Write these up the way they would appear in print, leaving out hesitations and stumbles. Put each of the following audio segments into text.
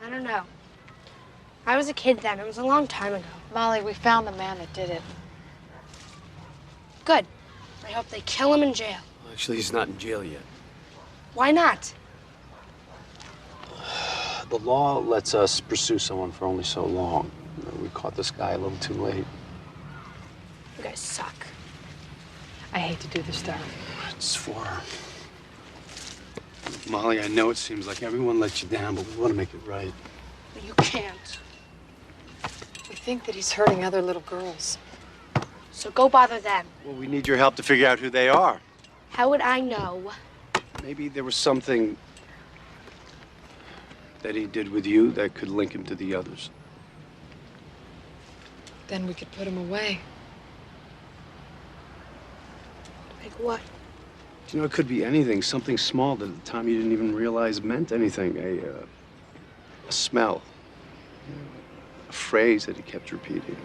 I don't know. I was a kid then. It was a long time ago. Molly, we found the man that did it. Good. I hope they kill him in jail. Actually, he's not in jail yet. Why not? The law lets us pursue someone for only so long. We caught this guy a little too late. You guys suck. I hate to do this stuff. It's for Molly, I know it seems like everyone let you down, but we want to make it right. But you can't. We think that he's hurting other little girls. So go bother them. Well, we need your help to figure out who they are. How would I know? Maybe there was something that he did with you that could link him to the others. Then we could put him away. Like what? You know, it could be anything, something small that at the time you didn't even realize meant anything. A smell, a phrase that he kept repeating.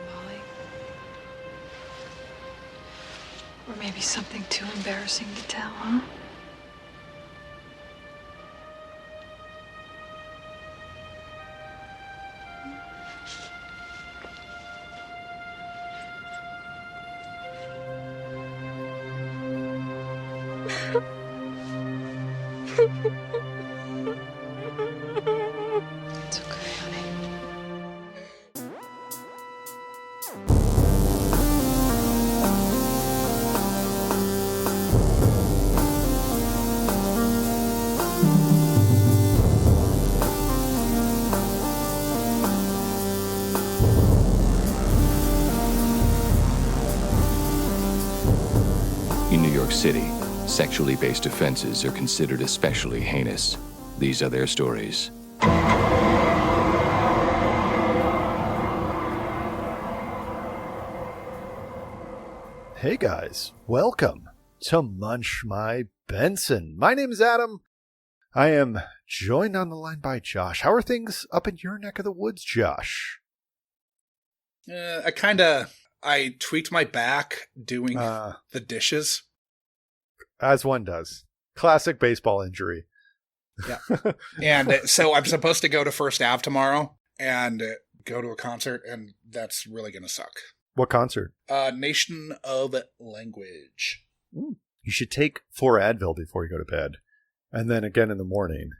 Molly. Or maybe something too embarrassing to tell, huh? It's okay, honey. In New York City, sexually based offenses are considered especially heinous. These are their stories. Hey guys, welcome to Munch My Benson. My name is Adam. I am joined on the line by Josh. How are things up in your neck of the woods, Josh? I tweaked my back doing the dishes. As one does. Classic baseball injury. Yeah. And so I'm supposed to go to First Ave tomorrow and go to a concert, and that's really going to suck. What concert? Nation of Language. You should take 4 Advil before you go to bed, and then again in the morning,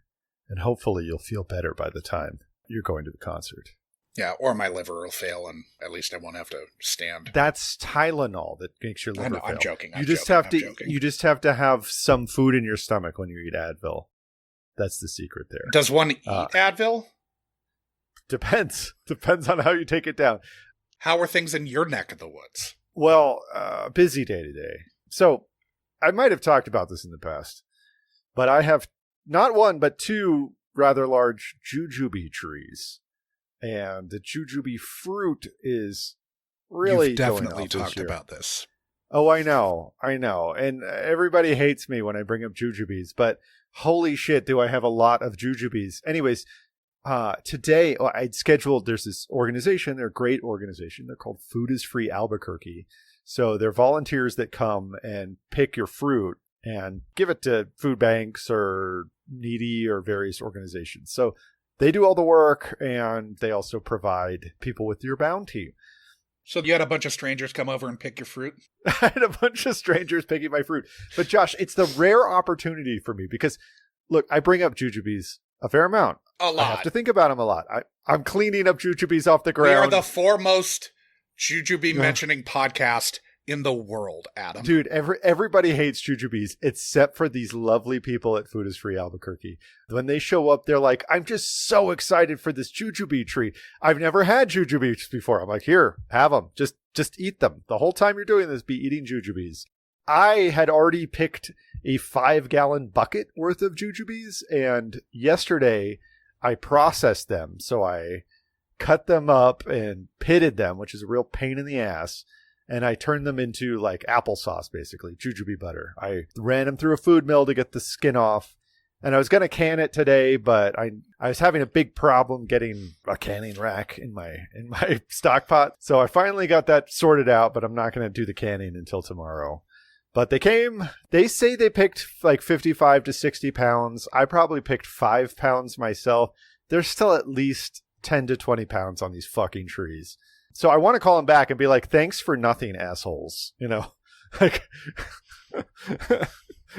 and hopefully you'll feel better by the time you're going to the concert. Yeah, or my liver will fail, and at least I won't have to stand. That's Tylenol that makes your liver fail. I'm joking. You just have to have some food in your stomach when you eat Advil. That's the secret there. Does one eat Advil? Depends on how you take it down. How are things in your neck of the woods? Well, busy day today. So I might have talked about this in the past, but I have not one, but 2 rather large jujube trees. And the jujube fruit is really You've definitely going talked about this. Oh, I know. And everybody hates me when I bring up jujubes, but holy shit, do I have a lot of jujubes. Anyways, today I'd scheduled, there's this organization, they're a great organization. They're called Food is Free Albuquerque. So they're volunteers that come and pick your fruit and give it to food banks or needy or various organizations. So they do all the work, and they also provide people with your bounty. So you had a bunch of strangers come over and pick your fruit? I had a bunch of strangers picking my fruit. But Josh, it's the rare opportunity for me because, look, I bring up jujubes a fair amount. A lot. I have to think about them a lot. I'm cleaning up jujubes off the ground. We are the foremost jujube mentioning podcast in the world, Adam. Dude, everybody hates jujubes except for these lovely people at Food is Free Albuquerque. When they show up, they're like, I'm just so excited for this jujube treat. I've never had jujubes before. I'm like, here, have them. Just eat them. The whole time you're doing this, be eating jujubes. I had already picked a 5-gallon bucket worth of jujubes, and yesterday I processed them. So I cut them up and pitted them, which is a real pain in the ass. And I turned them into like applesauce, basically, jujube butter. I ran them through a food mill to get the skin off. And I was going to can it today, but I was having a big problem getting a canning rack in my stock pot. So I finally got that sorted out, but I'm not going to do the canning until tomorrow. But they came. They say they picked like 55 to 60 pounds. I probably picked 5 pounds myself. There's still at least 10 to 20 pounds on these fucking trees. So I want to call them back and be like, thanks for nothing, assholes. You know, like,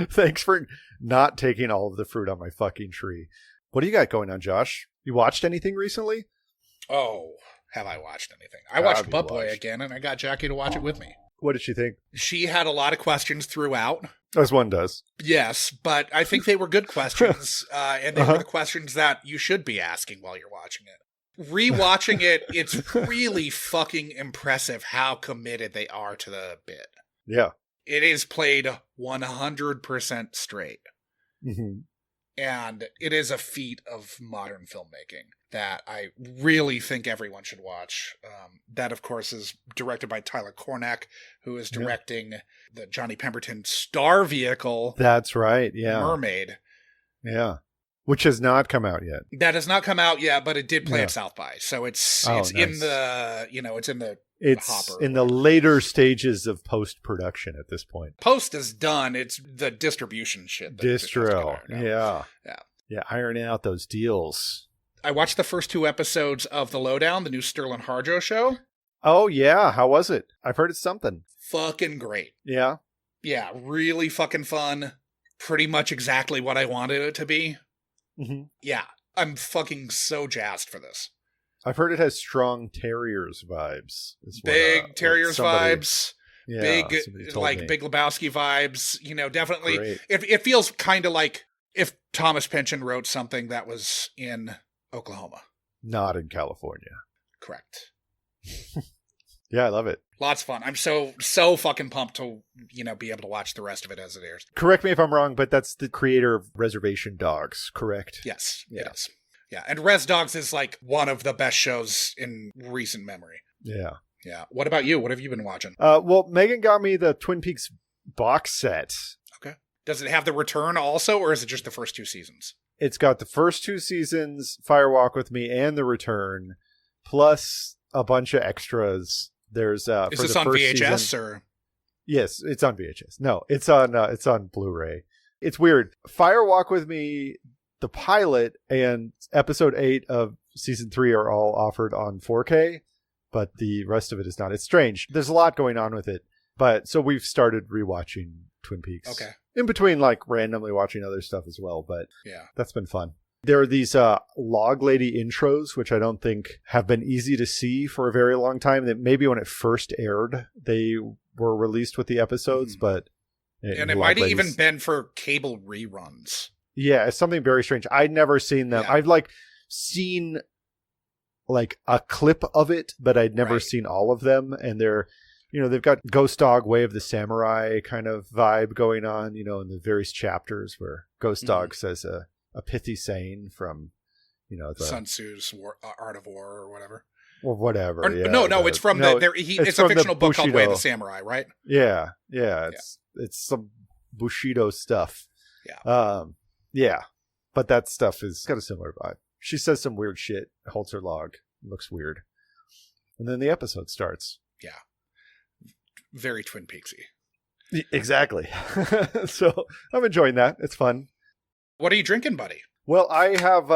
thanks for not taking all of the fruit on my fucking tree. What do you got going on, Josh? You watched anything recently? Oh, have I watched anything? I watched Butt Boy again, and I got Jackie to watch it with me. What did she think? She had a lot of questions throughout. As one does. Yes, but I think they were good questions, and they were the questions that you should be asking while you're watching it. Rewatching it, it's really fucking impressive how committed they are to the bit. Yeah. It is played 100% straight. Mm-hmm. And it is a feat of modern filmmaking that I really think everyone should watch. That, of course, is directed by Tyler Cornack, who is directing the Johnny Pemberton star vehicle. That's right, yeah. Mermaid. Yeah. Which has not come out yet. That has not come out yet, but it did play at South by. So it's nice. in the, it's in the hopper. In the later stages of post-production at this point. Post is done. It's the distribution shit. Distro. Yeah, ironing out those deals. I watched the first 2 episodes of The Lowdown, the new Sterling Harjo show. Oh, yeah. How was it? I've heard it's something. Fucking great. Yeah? Yeah, really fucking fun. Pretty much exactly what I wanted it to be. Mm-hmm. Yeah, I'm fucking so jazzed for this. I've heard it has strong Terriers vibes. Big Terriers vibes. Yeah, big, like, Big Lebowski vibes. Definitely. It feels kind of like if Thomas Pynchon wrote something that was in Oklahoma. Not in California. Correct. Yeah, I love it. Lots of fun. I'm so fucking pumped to, be able to watch the rest of it as it airs. Correct me if I'm wrong, but that's the creator of Reservation Dogs, correct? Yes, it is. Yeah, and Res Dogs is like one of the best shows in recent memory. Yeah. Yeah. What about you? What have you been watching? Well, Megan got me the Twin Peaks box set. Okay. Does it have The Return also, or is it just the first 2 seasons? It's got the first 2 seasons, Fire Walk with Me, and The Return, plus a bunch of extras. There's is this on VHS season, or? Yes, it's on VHS. No, it's on Blu-ray. It's weird. Fire Walk with Me, the pilot, and episode 8 of season 3 are all offered on 4K, but the rest of it is not. It's strange. There's a lot going on with it. But so we've started rewatching Twin Peaks. Okay. In between, like, randomly watching other stuff as well. But yeah, that's been fun. There are these Log Lady intros, which I don't think have been easy to see for a very long time. That maybe when it first aired, they were released with the episodes, but and it might have even been for cable reruns. Yeah, it's something very strange. I'd never seen them. Yeah. I've seen a clip of it, but I'd never seen all of them. And they're, they've got Ghost Dog, Way of the Samurai kind of vibe going on, in the various chapters where Ghost Dog says a pithy saying from, the Sun Tzu's Art of War or whatever. Or whatever. It's from it's a fictional book called Way of the Samurai, right? Yeah. It's some Bushido stuff. Yeah. Yeah. But that stuff has got a similar vibe. She says some weird shit, holds her log, looks weird. And then the episode starts. Yeah. Very Twin Peaksy. Exactly. So I'm enjoying that. It's fun. What are you drinking, buddy? Well, I have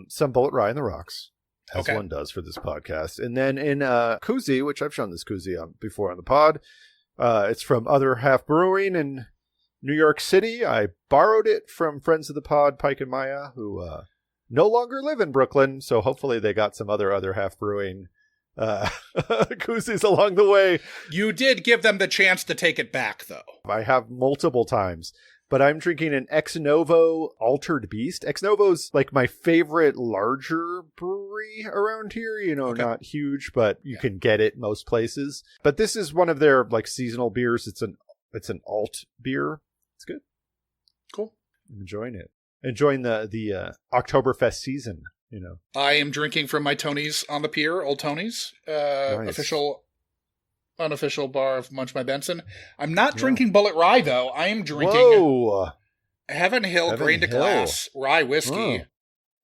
some Bullet Rye in the Rocks, as one does for this podcast. And then in a koozie, which I've shown this koozie before on the pod, it's from Other Half Brewing in New York City. I borrowed it from friends of the pod, Pike and Maya, who no longer live in Brooklyn. So hopefully they got some Other Half Brewing koozies along the way. You did give them the chance to take it back, though. I have multiple times. But I'm drinking an Ex Novo Altered Beast. Ex Novo's like my favorite larger brewery around here. Not huge, but you can get it most places. But this is one of their seasonal beers. It's an alt beer. It's good. Cool. I'm enjoying it. Enjoying the Oktoberfest season. I am drinking from my Tony's on the Pier, Old Tony's, nice. Unofficial bar of Munch by Benson. I'm not drinking Bullet Rye, though. I am drinking Heaven Hill Grain to Glass Rye Whiskey.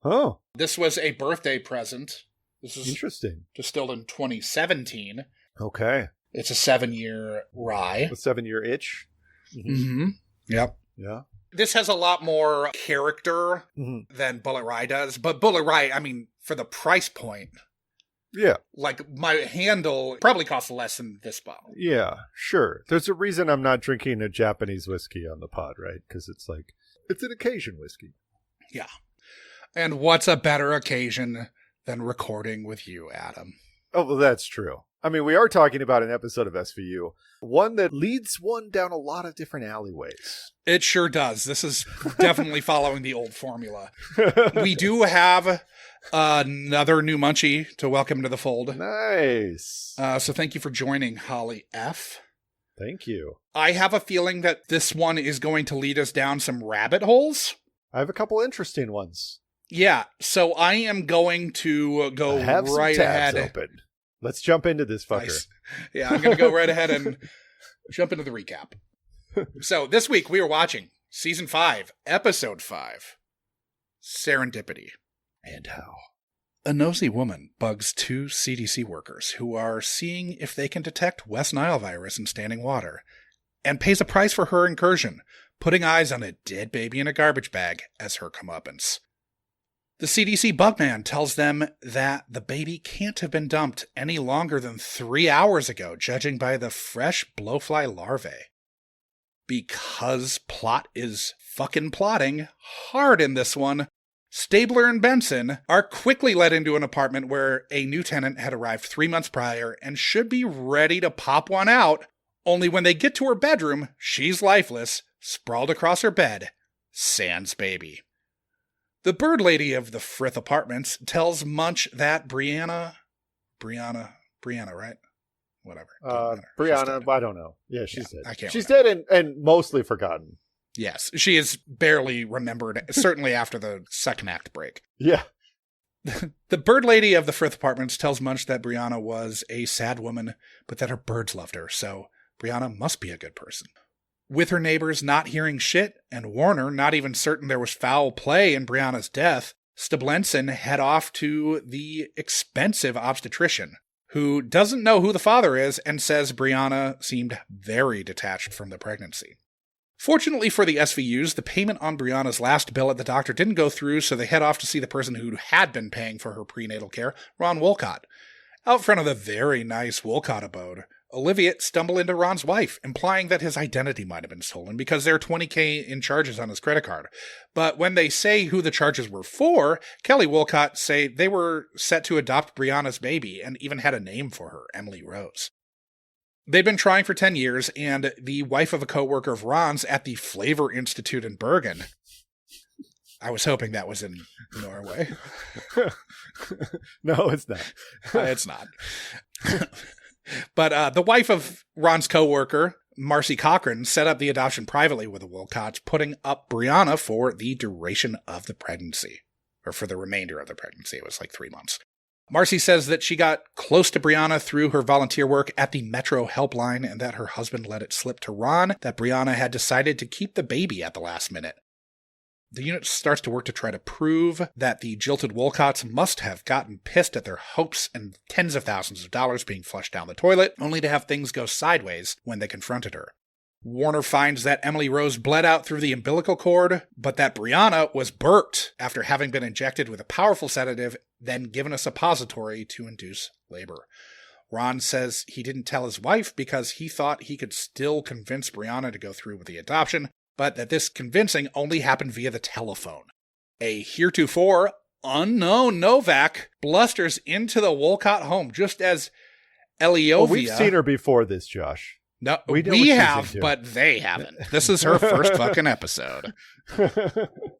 Oh. This was a birthday present. This is interesting. Distilled in 2017. Okay. It's a 7-year rye. A 7-year itch? Mm-hmm. Yep. Yeah. This has a lot more character than Bullet Rye does, but Bullet Rye, I mean, for the price point, yeah, like my handle probably costs less than this bottle. Yeah, sure. There's a reason I'm not drinking a Japanese whiskey on the pod, right? Because it's like, it's an occasion whiskey. Yeah. And what's a better occasion than recording with you, Adam? Oh, well, that's true. I mean, we are talking about an episode of SVU, one that leads one down a lot of different alleyways. It sure does. This is definitely following the old formula. We do have another new Munchie to welcome to the fold. Nice. So thank you for joining, Holly F. Thank you. I have a feeling that this one is going to lead us down some rabbit holes. I have a couple interesting ones. Yeah, so I am going to go right ahead. Open. Let's jump into this fucker. Nice. Yeah, I'm going to go right ahead and jump into the recap. So this week we are watching Season 5, Episode 5, Serendipity. And how? A nosy woman bugs 2 CDC workers who are seeing if they can detect West Nile Virus in standing water, and pays a price for her incursion, putting eyes on a dead baby in a garbage bag as her comeuppance. The CDC bugman tells them that the baby can't have been dumped any longer than 3 hours ago, judging by the fresh blowfly larvae. Because plot is fucking plotting hard in this one, Stabler and Benson are quickly led into an apartment where a new tenant had arrived 3 months prior and should be ready to pop one out, only when they get to her bedroom, she's lifeless, sprawled across her bed, sans baby. The bird lady of the Frith Apartments tells Munch that Brianna, right? Whatever. Brianna, I don't know. Yeah, she's dead. I can't She's remember. dead and mostly forgotten. Yes, she is barely remembered, certainly after the second act break. Yeah. The bird lady of the Frith Apartments tells Munch that Brianna was a sad woman, but that her birds loved her, so Brianna must be a good person. With her neighbors not hearing shit, and Warner not even certain there was foul play in Brianna's death, Stablenson head off to the expensive obstetrician, who doesn't know who the father is and says Brianna seemed very detached from the pregnancy. Fortunately for the SVUs, the payment on Brianna's last bill at the doctor didn't go through, so they head off to see the person who had been paying for her prenatal care, Ron Wolcott. Out front of the very nice Wolcott abode, Olivia stumbled into Ron's wife, implying that his identity might have been stolen because there are $20,000 in charges on his credit card. But when they say who the charges were for, Kelly Wolcott say they were set to adopt Brianna's baby and even had a name for her, Emily Rose. They'd been trying for 10 years, and the wife of a co-worker of Ron's at the Flavor Institute in Bergen. I was hoping that was in Norway. No, it's not. It's not. But the wife of Ron's co-worker, Marcy Cochran, set up the adoption privately with the Wolcotts, putting up Brianna for the duration of the pregnancy. Or for the remainder of the pregnancy. It was like 3 months. Marcy says that she got close to Brianna through her volunteer work at the Metro Helpline and that her husband let it slip to Ron that Brianna had decided to keep the baby at the last minute. The unit starts to work to try to prove that the jilted Wolcotts must have gotten pissed at their hopes and tens of thousands of dollars being flushed down the toilet, only to have things go sideways when they confronted her. Warner finds that Emily Rose bled out through the umbilical cord, but that Brianna was burped after having been injected with a powerful sedative, then given a suppository to induce labor. Ron says he didn't tell his wife because he thought he could still convince Brianna to go through with the adoption, but that this convincing only happened via the telephone. A heretofore unknown Novak blusters into the Wolcott home just as Eliovia... Well, we've seen her before this, Josh. No, we have, but they haven't. This is her first fucking episode.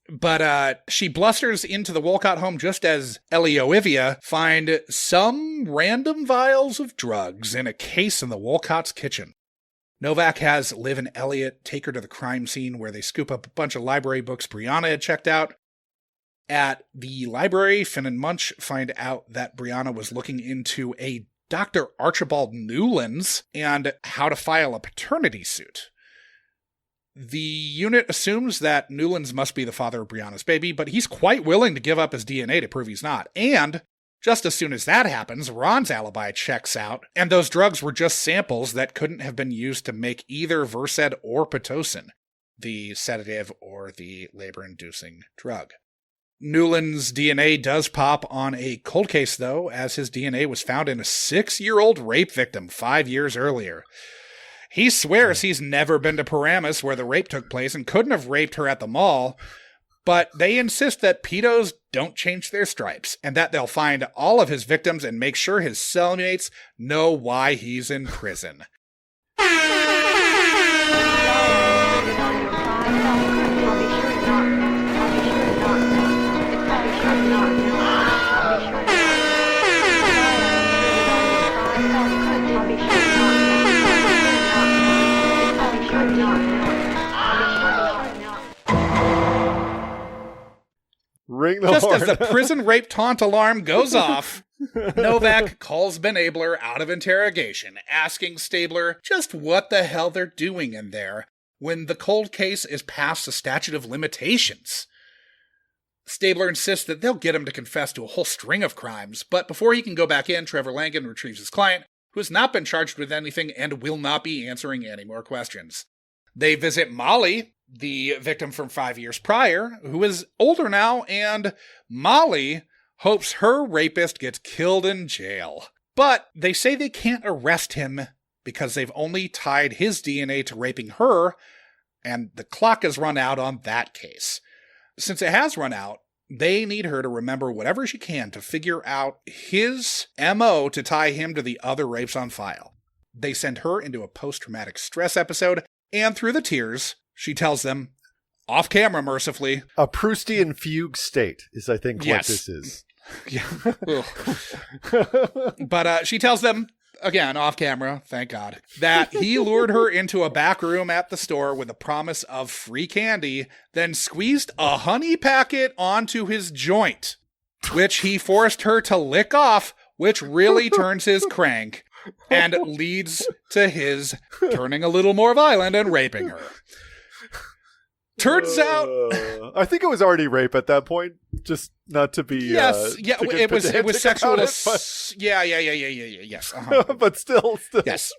But she blusters into the Wolcott home just as Eliovia find some random vials of drugs in a case in the Wolcott's kitchen. Novak has Liv and Elliot take her to the crime scene where they scoop up a bunch of library books Brianna had checked out. At the library, Finn and Munch find out that Brianna was looking into a Dr. Archibald Newlands and how to file a paternity suit. The unit assumes that Newlands must be the father of Brianna's baby, but he's quite willing to give up his DNA to prove he's not. And Just as soon as that happens, Ron's alibi checks out, and those drugs were just samples that couldn't have been used to make either Versed or Pitocin, the sedative or the labor-inducing drug. Newland's DNA does pop on a cold case, though, as his DNA was found in a 6-year-old rape victim 5 years earlier. He swears he's never been to Paramus where the rape took place and couldn't have raped her at the mall, but they insist that pedos don't change their stripes and that they'll find all of his victims and make sure his cellmates know why he's in prison. Ring the Just horn. as the prison rape taunt alarm goes off, Novak calls Ben Abler out of interrogation, asking Stabler just what the hell they're doing in there when the cold case is past the statute of limitations. Stabler insists that they'll get him to confess to a whole string of crimes, but before he can go back in, Trevor Langan retrieves his client, who has not been charged with anything and will not be answering any more questions. They visit Molly, the victim from 5 years prior, who is older now, and Molly hopes her rapist gets killed in jail. But they say they can't arrest him because they've only tied his DNA to raping her, and the clock has run out on that case. Since it has run out, they need her to remember whatever she can to figure out his MO to tie him to the other rapes on file. They send her into a post-traumatic stress episode, and through the tears, she tells them, off camera mercifully, a Proustian fugue state is, I think, yes. what this is. Yeah. But she tells them, again, off camera, thank God, that he lured her into a back room at the store with a promise of free candy, then squeezed a honey packet onto his joint, which he forced her to lick off, which really turns his crank and leads to his turning a little more violent and raping her. Turns out, I think it was already rape at that point, just not to be. Yes, yeah, it was sexual. Yes, but still, yes,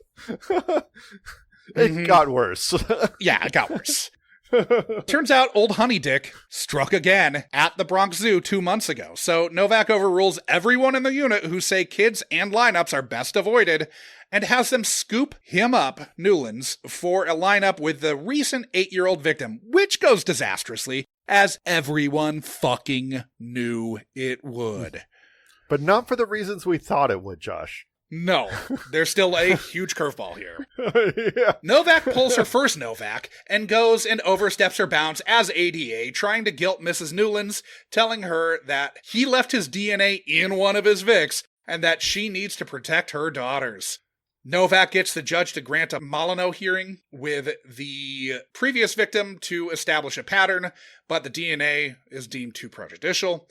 it got worse. Yeah, it got worse. Turns out old Honey Dick struck again at the Bronx Zoo 2 months ago. So Novak overrules everyone in the unit who say kids and lineups are best avoided and has them scoop him up, Newlands, for a lineup with the recent 8-year-old victim, which goes disastrously, as everyone fucking knew it would. But not for the reasons we thought it would, Josh. No, there's still a huge curveball here. Yeah. Novak pulls her first Novak and goes and oversteps her bounds as ADA, trying to guilt Mrs. Newlands, telling her that he left his DNA in one of his Vicks and that she needs to protect her daughters. Novak gets the judge to grant a Molyneux hearing with the previous victim to establish a pattern, but the DNA is deemed too prejudicial.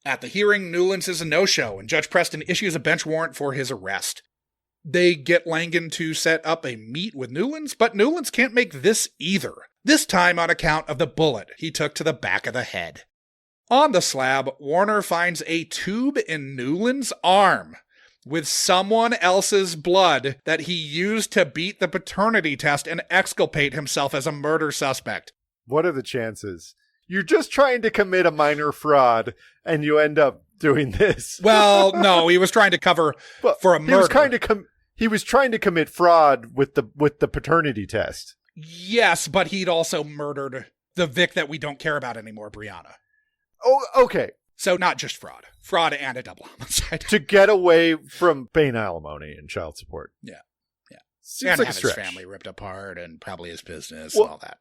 At the hearing, Newlands is a no-show, and Judge Preston issues a bench warrant for his arrest. They get Langan to set up a meet with Newlands, but Newlands can't make this either, this time on account of the bullet he took to the back of the head. On the slab, Warner finds a tube in Newlands' arm with someone else's blood that he used to beat the paternity test and exculpate himself as a murder suspect. What are the chances? You're just trying to commit a minor fraud, and you end up doing this. Well, no, he was trying to cover for a murder. He was trying to commit fraud with the paternity test. Yes, but he'd also murdered the Vic that we don't care about anymore, Brianna. Oh, okay. So not just fraud. Fraud and a double homicide. To get away from paying alimony and child support. Yeah. Seems and like have a stretch. His family ripped apart and probably his business Well, and all that.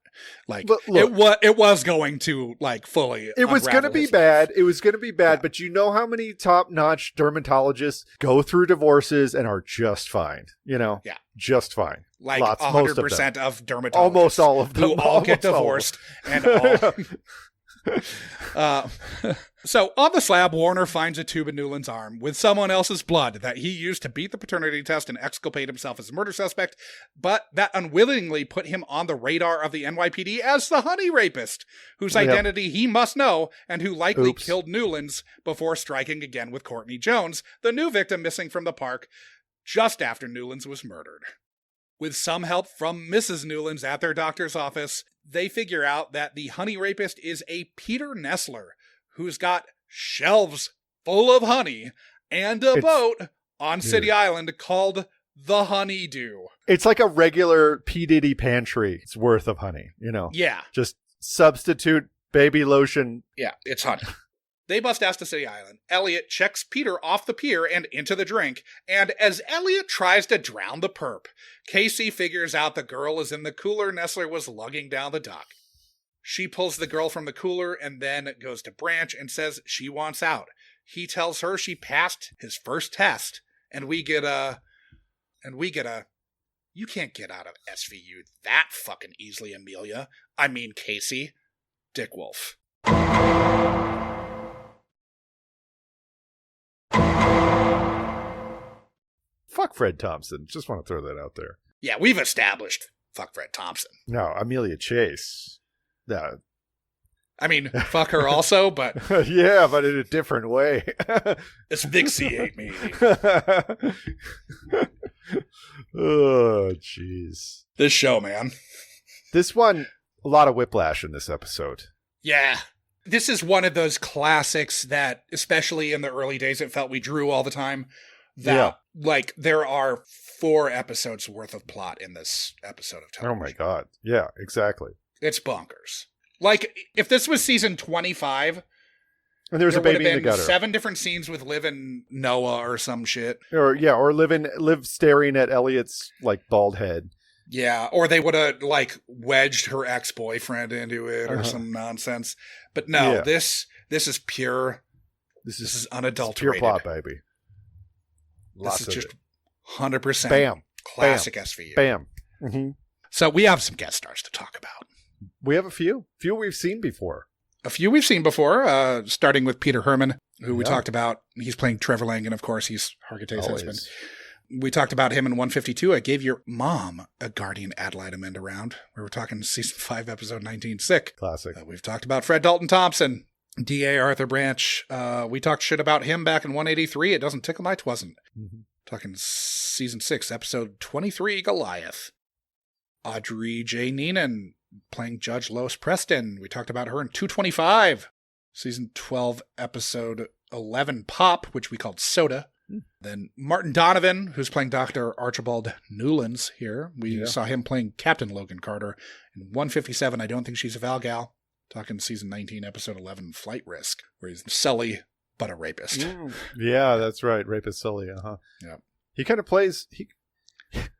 Like, but look, it was going to, like, fully It was going to be bad. It was going to be bad, yeah. But you know how many top-notch dermatologists go through divorces and are just fine? You know? Yeah. Just fine. Like, Lots, 100% of dermatologists. Almost all of them. Who all get divorced. And all... So on the slab, Warner finds a tube in Newland's arm with someone else's blood that he used to beat the paternity test and exculpate himself as a murder suspect, but that unwillingly put him on the radar of the NYPD as the honey rapist, whose identity he must know and who likely killed Newland's before striking again with Courtney Jones, the new victim missing from the park just after Newland's was murdered. With some help from Mrs. Newland's at their doctor's office, they figure out that the honey rapist is a Peter Nestler, who's got shelves full of honey and a boat on City Island called the Honeydew. It's like a regular P. Diddy pantry's worth of honey, you know? Yeah. Just substitute baby lotion. Yeah, it's honey. They bust ass to City Island. Elliot checks Peter off the pier and into the drink, and as Elliot tries to drown the perp, Casey figures out the girl is in the cooler Nestler was lugging down the dock. She pulls the girl from the cooler and then goes to Branch and says she wants out. He tells her she passed his first test, and we get a, you can't get out of SVU that fucking easily, Amelia. I mean, Casey. Dick Wolf. Fuck Fred Thompson. Just want to throw that out there. Yeah, we've established fuck Fred Thompson. No, Amelia Chase. No. I mean, fuck her also, but... yeah, but in a different way. This Vixie ate me. Oh, jeez. This show, man. This one, a lot of whiplash in this episode. Yeah. This is one of those classics that, especially in the early days, it felt we drew all the time. That, like, there are 4 episodes worth of plot in this episode of television. Oh my God. Yeah, exactly. It's bonkers. Like, if this was season 25, and there's a baby in the gutter. 7 different scenes with Liv and Noah or some shit. Or Liv staring at Elliot's, like, bald head. Yeah, or they would have, like, wedged her ex-boyfriend into it or some nonsense. But no, this is pure. This is unadulterated. Pure plot, baby. This is just 100% Bam. Classic Bam. SVU. Bam. Mm-hmm. So we have some guest stars to talk about. We have a few. Few we've seen before. A few we've seen before, starting with Peter Herman, who we talked about. He's playing Trevor Langan, of course. He's Hargitay's husband. We talked about him in 152. I gave your mom a guardian ad litem end around. We were talking season 5, episode 19, Sick. Classic. We've talked about Fred Dalton Thompson, D.A. Arthur Branch. We talked shit about him back in 183. It doesn't tickle my twasn't. Mm-hmm. Talking season 6, episode 23, Goliath. Audrey J. Neenan playing Judge Lois Preston. We talked about her in 225. Season 12, episode 11, Pop, which we called Soda. Then Martin Donovan, who's playing Dr. Archibald Newlands here. We saw him playing Captain Logan Carter. In 157, I Don't Think She's a Valgal. Talking season 19, episode 11, Flight Risk, where he's Sully, but a rapist. Yeah, that's right. Rapist Sully, Yeah. He kind of plays...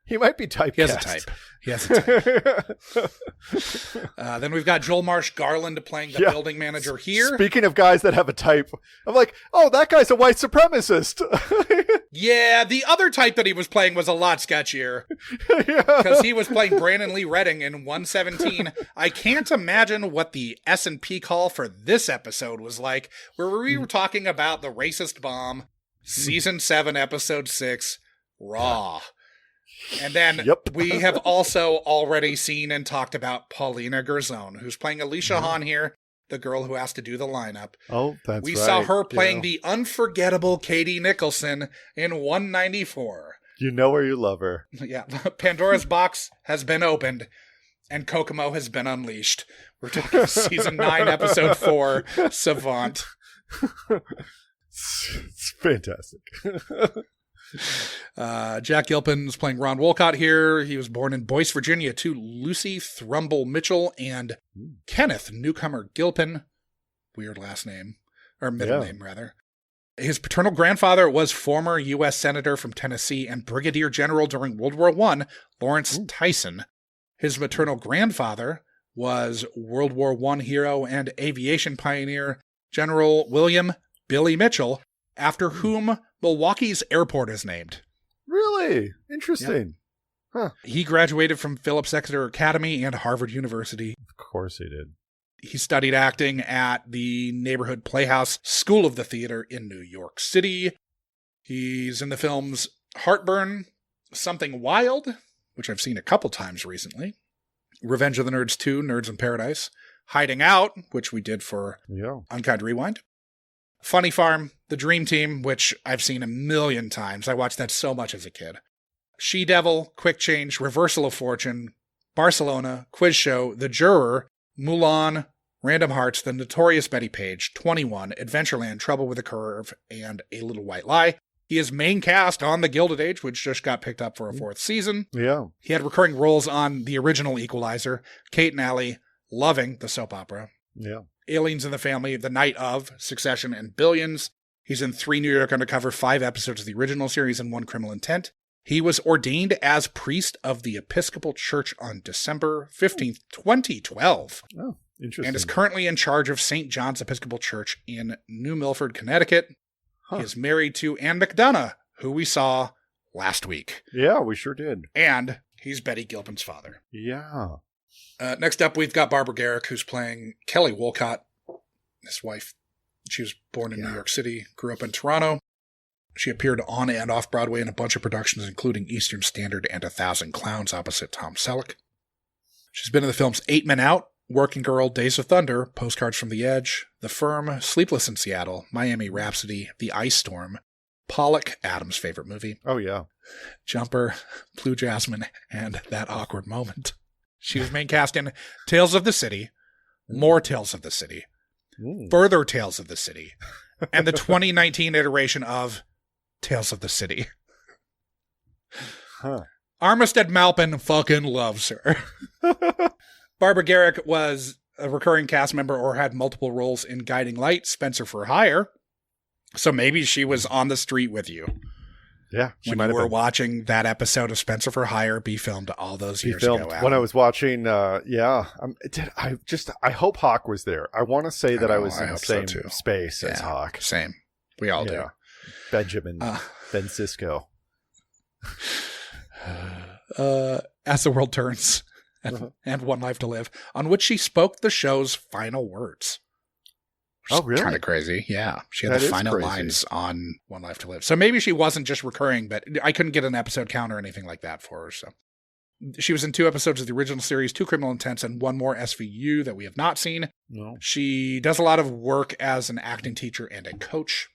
He might be typecast. He has a type. Then we've got Joel Marsh Garland playing the building manager here. Speaking of guys that have a type, I'm like, oh, that guy's a white supremacist. Yeah, the other type that he was playing was a lot sketchier. Because he was playing Brandon Lee Redding in 117. I can't imagine what the S&P call for this episode was like, where we were talking about the racist bomb, season 7, episode 6, Raw. And then we have also already seen and talked about Paulina Gerzon, who's playing Alicia Hahn here, the girl who has to do the lineup. Oh, that's we saw her playing the unforgettable Katie Nicholson in 194. You know her, you love her. Yeah, Pandora's box has been opened, and Kokomo has been unleashed. We're talking season 9, episode 4, Savant. It's fantastic. Jack Gilpin's playing Ron Wolcott here. He was born in Boyce, Virginia, to Lucy Thrumble Mitchell and Kenneth Newcomer Gilpin. Weird last name, or middle name, rather. His paternal grandfather was former U.S. Senator from Tennessee and Brigadier General during World War I, Lawrence Tyson. His maternal grandfather was World War I hero and aviation pioneer General William Billy Mitchell, after whom Milwaukee's airport is named. Really? Interesting. Huh. He graduated from Phillips Exeter Academy and Harvard University. Of course he did. He studied acting at the neighborhood Playhouse School of the Theater in New York City. He's in the films Heartburn, Something Wild, which I've seen a couple times recently, Revenge of the Nerds 2, Nerds in Paradise, Hiding Out, which we did for Unkind Rewind, Funny Farm, The Dream Team, which I've seen a million times. I watched that so much as a kid. She-Devil, Quick Change, Reversal of Fortune, Barcelona, Quiz Show, The Juror, Mulan, Random Hearts, The Notorious Betty Page, 21, Adventureland, Trouble with a Curve, and A Little White Lie. He is main cast on The Gilded Age, which just got picked up for a 4th season. Yeah. He had recurring roles on the original Equalizer, Kate and Ally, Loving, the soap opera. Yeah. Aliens in the Family, The Night of, Succession, and Billions. He's in 3 New York Undercover, 5 episodes of the original series, and 1 Criminal Intent. He was ordained as priest of the Episcopal Church on December 15th, 2012. Oh, interesting. And is currently in charge of St. John's Episcopal Church in New Milford, Connecticut. Huh. He is married to Ann McDonough, who we saw last week. Yeah, we sure did. And he's Betty Gilpin's father. Yeah. Next up, we've got Barbara Garrick, who's playing Kelly Wolcott, his wife. She was born in New York City, grew up in Toronto. She appeared on and off Broadway in a bunch of productions, including Eastern Standard and 1,000 Clowns opposite Tom Selleck. She's been in the films 8 Men Out, Working Girl, Days of Thunder, Postcards from the Edge, The Firm, Sleepless in Seattle, Miami Rhapsody, The Ice Storm, Pollock, Adam's favorite movie. Oh, yeah. Jumper, Blue Jasmine, and That Awkward Moment. She was main cast in Tales of the City, More Tales of the City, Further Tales of the City, and the 2019 iteration of Tales of the City. Huh. Armistead Malpin fucking loves her. Barbara Garrick was a recurring cast member or had multiple roles in Guiding Light, Spencer for Hire. So maybe she was on the street with you. Yeah, she might have been watching that episode of Spencer for Hire be filmed all those years ago. When I was watching, I hope Hawk was there. I want to say that I was in the same space as Hawk. Same. We all do. Benjamin, Ben Cisco. As the World Turns and One Life to Live, on which she spoke the show's final words. Oh, really? Kind of crazy. Yeah. She had the final lines on One Life to Live. So maybe she wasn't just recurring, but I couldn't get an episode count or anything like that for her. So she was in 2 episodes of the original series, 2 Criminal Intents, and 1 more SVU that we have not seen. No. She does a lot of work as an acting teacher and a coach.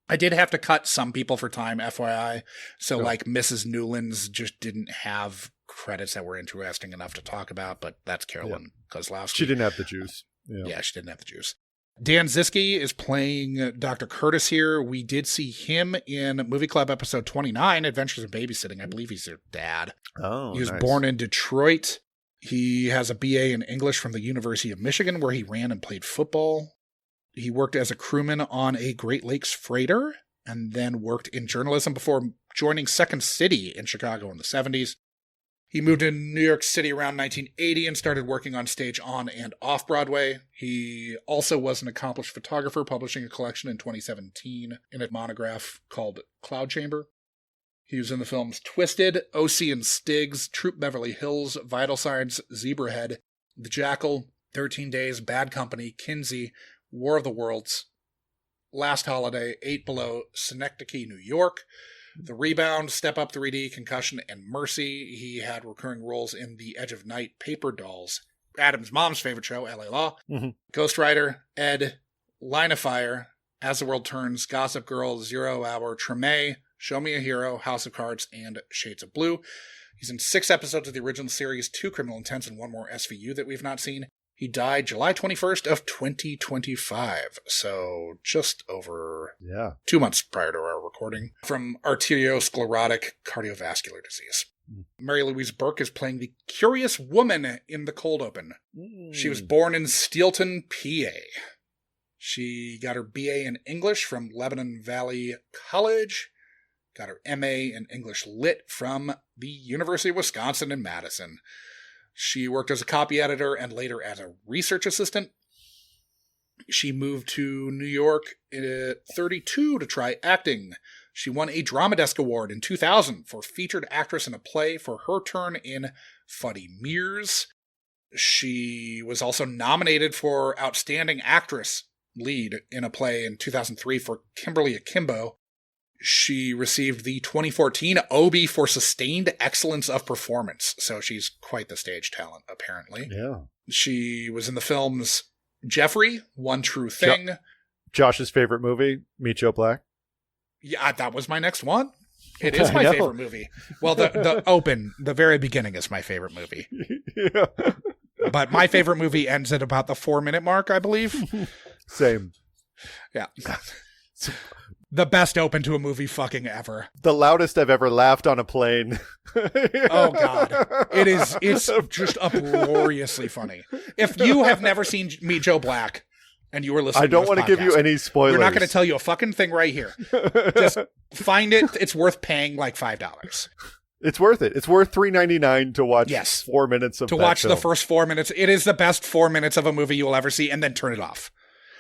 I did have to cut some people for time, FYI. So like Mrs. Newlands just didn't have credits that were interesting enough to talk about, but that's Carolyn Kozlowski. She didn't have the juice. Yeah, she didn't have the juice. Dan Ziske is playing Dr. Curtis here. We did see him in Movie Club episode 29, Adventures in Babysitting. I believe he's their dad. Oh, he was born in Detroit. He has a BA in English from the University of Michigan, where he ran and played football. He worked as a crewman on a Great Lakes freighter and then worked in journalism before joining Second City in Chicago in the 70s. He moved to New York City around 1980 and started working on stage on and off Broadway. He also was an accomplished photographer, publishing a collection in 2017 in a monograph called Cloud Chamber. He was in the films Twisted, OC and Stigs, Troop Beverly Hills, Vital Signs, Zebrahead, The Jackal, 13 Days, Bad Company, Kinsey, War of the Worlds, Last Holiday, 8 Below, Synecdoche, New York, The Rebound, Step Up 3D, Concussion, and Mercy. He had recurring roles in The Edge of Night, Paper Dolls, Adam's mom's favorite show, LA Law, Ghost Rider, Ed, Line of Fire, As the World Turns, Gossip Girl, 0 Hour, Treme, Show Me a Hero, House of Cards, and Shades of Blue. He's in 6 episodes of the original series, 2 Criminal Intents, and 1 more SVU that we've not seen. He died July 21st of 2025, so just over 2 months prior to our recording, from arteriosclerotic cardiovascular disease. Mary Louise Burke is playing the curious woman in the cold open. She was born in Steelton, PA. She got her BA in English from Lebanon Valley College, got her MA in English Lit from the University of Wisconsin in Madison. She worked as a copy editor and later as a research assistant. She moved to New York at 32 to try acting. She won a Drama Desk Award in 2000 for featured actress in a play for her turn in Funny Mears. She was also nominated for Outstanding Actress Lead in a play in 2003 for Kimberly Akimbo. She received the 2014 Obie for Sustained Excellence of Performance. So she's quite the stage talent, apparently. Yeah. She was in the films Jeffrey, One True Thing. Josh's favorite movie, Meet Joe Black. Yeah, that was my next one. It is my favorite movie. Well, the open, the very beginning is my favorite movie. Yeah. But my favorite movie ends at about the 4-minute mark, I believe. Same. Yeah. The best open to a movie fucking ever. The loudest I've ever laughed on a plane. Oh, God. It's just uproariously funny. If you have never seen Meet Joe Black and you were listening I don't to want to give you any spoilers. We're not going to tell you a fucking thing right here. Just find it. It's worth paying like $5. It's worth it. It's worth $3.99 to watch 4 minutes of to that watch film. the first 4 minutes. It is the best 4 minutes of a movie you will ever see, and then turn it off.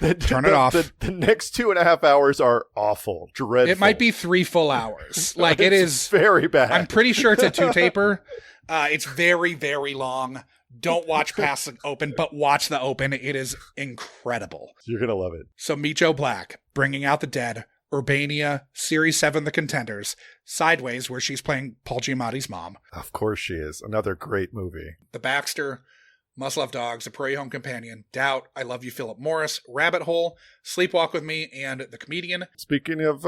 Turn it off. The next 2.5 hours are awful, dreadful. It might be 3 full hours. Like it is very bad. I'm pretty sure it's a 2-taper. It's very, very long. Don't watch past the open, but watch the open. It is incredible. You're gonna love it. So Meet Joe Black, Bringing Out the Dead, Urbania, Series 7, The Contenders, Sideways, where she's playing Paul Giamatti's mom. Of course she is. Another great movie. The Baxter, Must Love Dogs, A Prairie Home Companion, Doubt, I Love You, Philip Morris, Rabbit Hole, Sleepwalk with Me, and The Comedian. Speaking of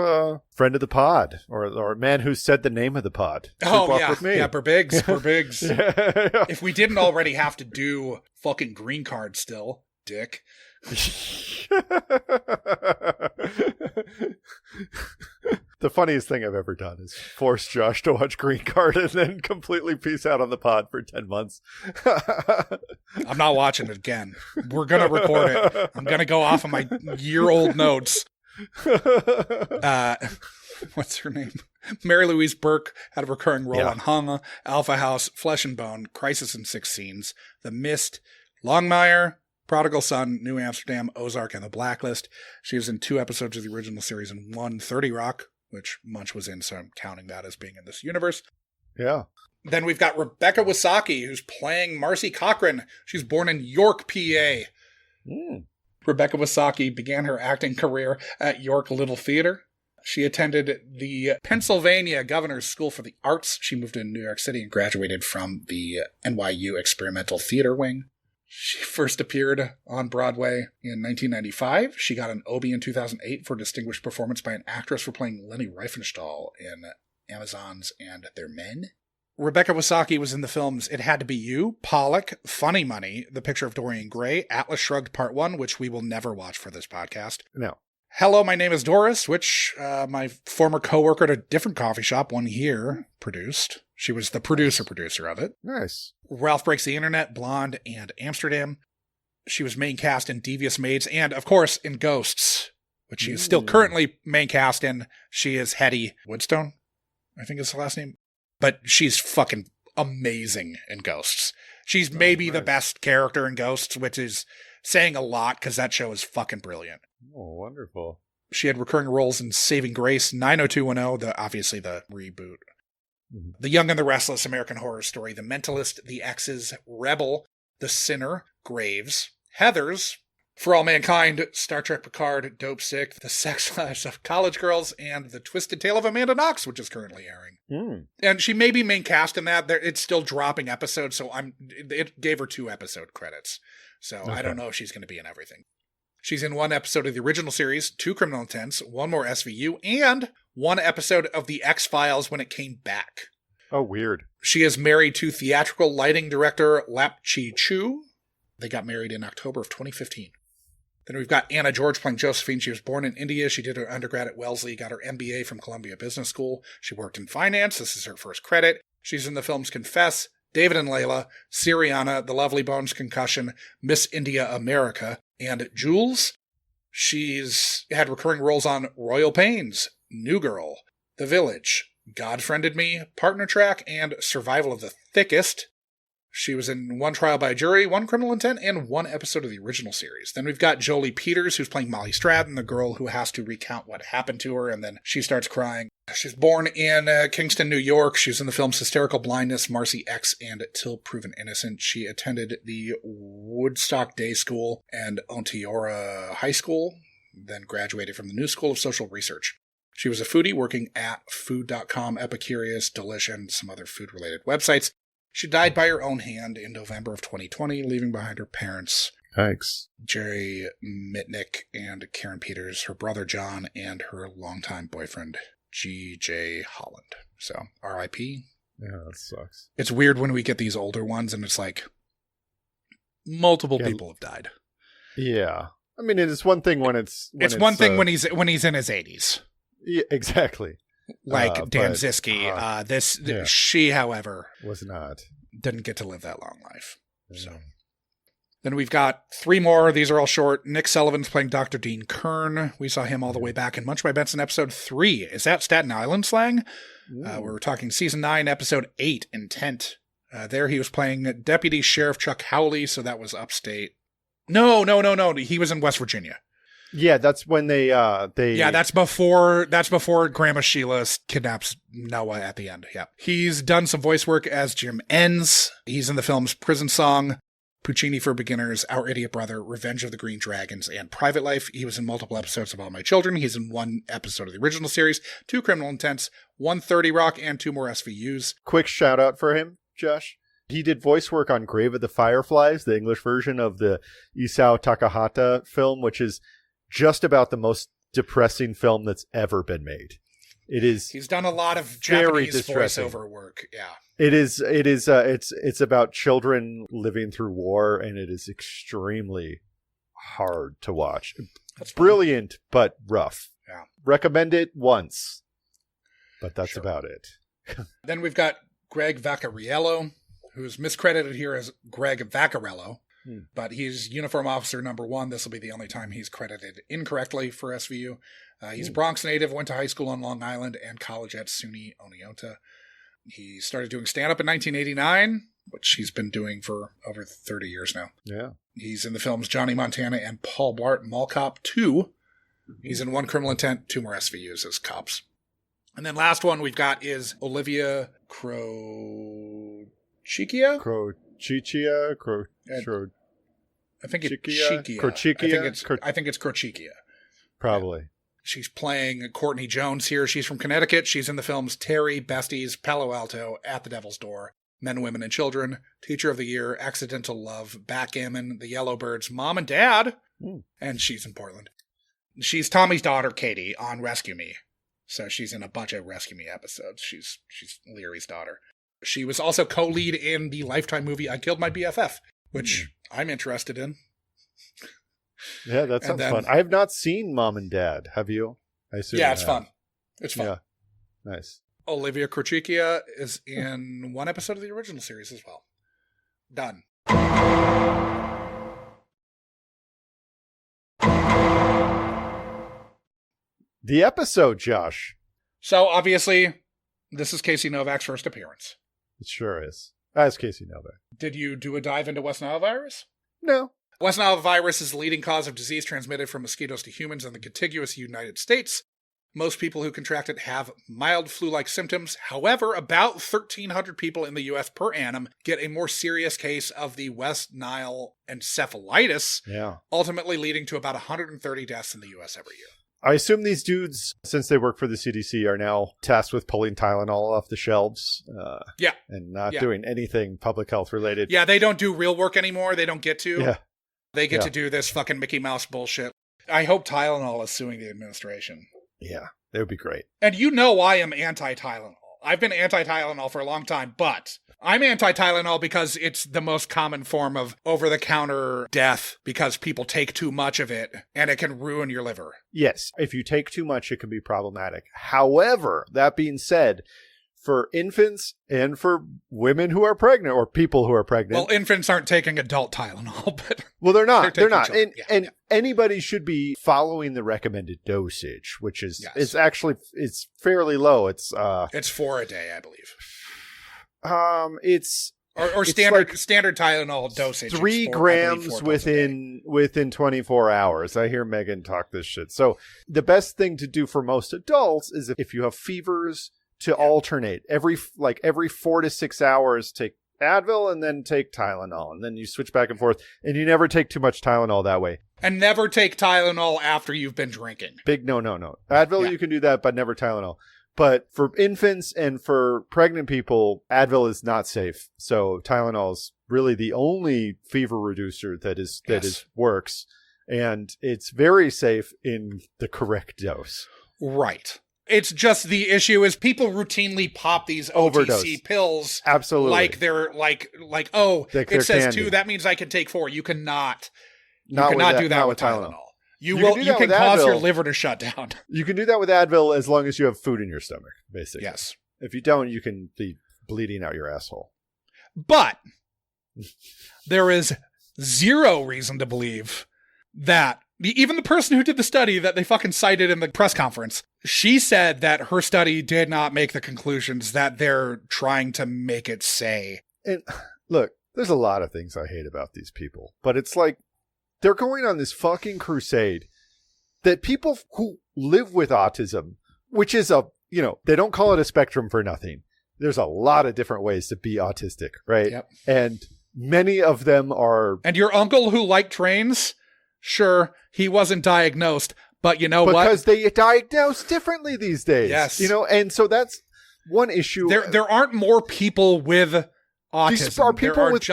friend of the pod, or man who said the name of the pod. Sleepwalk with Me. Yeah, Burbiggs. Yeah. If we didn't already have to do fucking Green Card still, dick. The funniest thing I've ever done is force Josh to watch Green Card and then completely peace out on the pod for 10 months. I'm not watching it again. We're going to record it. I'm going to go off of my year-old notes. What's her name? Mary Louise Burke had a recurring role on Hung, Alpha House, Flesh and Bone, Crisis in 6 Scenes, The Mist, Longmire, Prodigal Son, New Amsterdam, Ozark, and The Blacklist. She was in 2 episodes of the original series and 1 30 Rock, which Munch was in, so I'm counting that as being in this universe. Yeah. Then we've got Rebecca Wasaki, who's playing Marcy Cochran. She's born in York, PA. Rebecca Wasaki began her acting career at York Little Theater. She attended the Pennsylvania Governor's School for the Arts. She moved to New York City and graduated from the NYU Experimental Theater Wing. She first appeared on Broadway in 1995. She got an Obie in 2008 for distinguished performance by an actress for playing Leni Riefenstahl in Amazons and Their Men. Rebecca Wasaki was in the films It Had to Be You, Pollock, Funny Money, The Picture of Dorian Gray, Atlas Shrugged Part 1, which we will never watch for this podcast. No. Hello, My Name is Doris, which my former coworker at a different coffee shop one year produced. She was the producer of it. Nice. Ralph Breaks the Internet, Blonde, and Amsterdam. She was main cast in Devious Maids and, of course, in Ghosts, which she is still currently main cast in. She is Hetty Woodstone, I think is the last name. But she's fucking amazing in Ghosts. She's maybe the best character in Ghosts, which is saying a lot because that show is fucking brilliant. Oh, wonderful. She had recurring roles in Saving Grace, 90210, obviously the reboot. Mm-hmm. The Young and the Restless, American Horror Story, The Mentalist, The X's, Rebel, The Sinner, Graves, Heathers, For All Mankind, Star Trek Picard, Dope Sick, The Sex Lives of College Girls, and The Twisted Tale of Amanda Knox, which is currently airing. And she may be main cast in that. It's still dropping episodes, so it gave her 2 episode credits. So I don't know if she's going to be in everything. She's in 1 episode of the original series, 2 Criminal Intents, 1 more SVU, and 1 episode of The X-Files when it came back. Oh, weird. She is married to theatrical lighting director Lap Chi Chu. They got married in October of 2015. Then we've got Anna George playing Josephine. She was born in India. She did her undergrad at Wellesley, got her MBA from Columbia Business School. She worked in finance. This is her first credit. She's in the films Confess, David and Layla, Syriana, The Lovely Bones Concussion, Miss India America, and Jules. She's had recurring roles on Royal Pains, New Girl, The Village, God Friended Me, Partner Track, and Survival of the Thickest. She was in One Trial by Jury, One Criminal Intent, and one episode of the original series. Then we've got Jolie Peters, who's playing Molly Stratton, the girl who has to recount what happened to her, and then she starts crying. She's born in Kingston, New York. She was in the films Hysterical Blindness, Marcy X, and Till Proven Innocent. She attended the Woodstock Day School and Onteora High School, then graduated from the New School of Social Research. She was a foodie working at food.com, Epicurious, Delish, and some other food-related websites. She died by her own hand in November of 2020, leaving behind her parents, Thanks. Jerry Mitnick and Karen Peters, her brother John, and her longtime boyfriend, G.J. Holland. So, R.I.P. Yeah, that sucks. It's weird when we get these older ones and it's like multiple people have died. Yeah. I mean, it's one thing when it's one thing when he's in his 80s. Yeah, exactly. Like Dan Ziski. She, however, was not. Didn't get to live that long life. So then we've got three more. These are all short. Nick Sullivan's playing Dr. Dean Kern. We saw him all the way back in Munched by Benson episode 3. Is that Staten Island slang? We're talking season 9, episode 8, Intent. There he was playing Deputy Sheriff Chuck Howley, so that was upstate. No. He was in West Virginia. Yeah, that's when they Yeah, that's before Grandma Sheila kidnaps Noah at the end. Yeah. He's done some voice work as Jim Enns. He's in the films Prison Song, Puccini for Beginners, Our Idiot Brother, Revenge of the Green Dragons, and Private Life. He was in multiple episodes of All My Children. He's in one episode of the original series, 2 Criminal Intents, 130 Rock, and 2 more SVUs. Quick shout out for him, Josh. He did voice work on Grave of the Fireflies, the English version of the Isao Takahata film, which is just about the most depressing film that's ever been made. It is. He's done a lot of Japanese voiceover work. Yeah. It's about children living through war, and it is extremely hard to watch. That's brilliant, but rough. Yeah. Recommend it once, but that's about it. Then we've got Greg Vaccarello, who's miscredited here as Greg Vaccarello. But he's uniform officer number 1. This will be the only time he's credited incorrectly for SVU. He's a Bronx native, went to high school on Long Island and college at SUNY Oneonta. He started doing stand-up in 1989, which he's been doing for over 30 years now. Yeah. He's in the films Johnny Montana and Paul Blart Mall Cop 2. He's in 1 Criminal Intent, 2 more SVUs as cops. And then last one we've got is Olivia Krochikia? I think it's Krochikia. I think it's Krochikia. Probably. She's playing Courtney Jones here. She's from Connecticut. She's in the films Terry, Besties, Palo Alto, At the Devil's Door, Men, Women, and Children, Teacher of the Year, Accidental Love, Backgammon, The Yellowbirds, Mom and Dad, and she's in Portland. She's Tommy's daughter, Katie, on Rescue Me. So she's in a bunch of Rescue Me episodes. She's Leary's daughter. She was also co-lead in the Lifetime movie I Killed My BFF, which I'm interested in. Yeah, that sounds fun. I have not seen Mom and Dad. Have you? I assume. Yeah, it's fun. It's fun. Yeah, nice. Olivia Krochikia is in 1 episode of the original series as well. Done. The episode, Josh. So, obviously, this is Casey Novak's first appearance. It sure is. As Casey Novak. Did you do a dive into West Nile virus? No. West Nile virus is the leading cause of disease transmitted from mosquitoes to humans in the contiguous United States. Most people who contract it have mild flu-like symptoms. However, about 1,300 people in the U.S. per annum get a more serious case of the West Nile encephalitis, ultimately leading to about 130 deaths in the U.S. every year. I assume these dudes, since they work for the CDC, are now tasked with pulling Tylenol off the shelves. And not doing anything public health related. Yeah, they don't do real work anymore. They don't get to. Yeah. They get to do this fucking Mickey Mouse bullshit. I hope Tylenol is suing the administration. Yeah, that would be great. And you know I am anti-Tylenol. I've been anti-Tylenol for a long time, but I'm anti-Tylenol because it's the most common form of over-the-counter death because people take too much of it and it can ruin your liver. Yes, if you take too much, it can be problematic. However, that being said, for infants and for women who are pregnant or people who are pregnant. Well, infants aren't taking adult Tylenol, but well, they're not. They're not. Children. And anybody should be following the recommended dosage, which is it's actually it's fairly low. It's 4 a day, I believe. It's Or standard Tylenol dosage. 3 grams within 24 hours. I hear Megan talk this shit. So the best thing to do for most adults is if you have fevers to alternate every 4 to 6 hours, take Advil and then take Tylenol, and then you switch back and forth, and you never take too much Tylenol that way. And never take Tylenol after you've been drinking. Big no. Advil, you can do that, but never Tylenol. But for infants and for pregnant people, Advil is not safe. So Tylenol is really the only fever reducer that works. And it's very safe in the correct dose. Right. It's just the issue is people routinely pop these OTC pills. Absolutely. Like they're like, oh, it says candy. 2. That means I can take 4. You cannot. You cannot do that with Tylenol. You can cause your liver to shut down. You can do that with Advil as long as you have food in your stomach, basically. Yes. If you don't, you can be bleeding out your asshole. But there is 0 reason to believe that even the person who did the study that they fucking cited in the press conference, she said that her study did not make the conclusions that they're trying to make it say. And look, there's a lot of things I hate about these people, but it's like, they're going on this fucking crusade that people who live with autism, which is they don't call it a spectrum for nothing. There's a lot of different ways to be autistic, right? Yep. And many of them are... And your uncle who liked trains? Sure, he wasn't diagnosed, but you know what? Because they diagnose differently these days. Yes. And so that's one issue. There aren't more people with autism. These are people with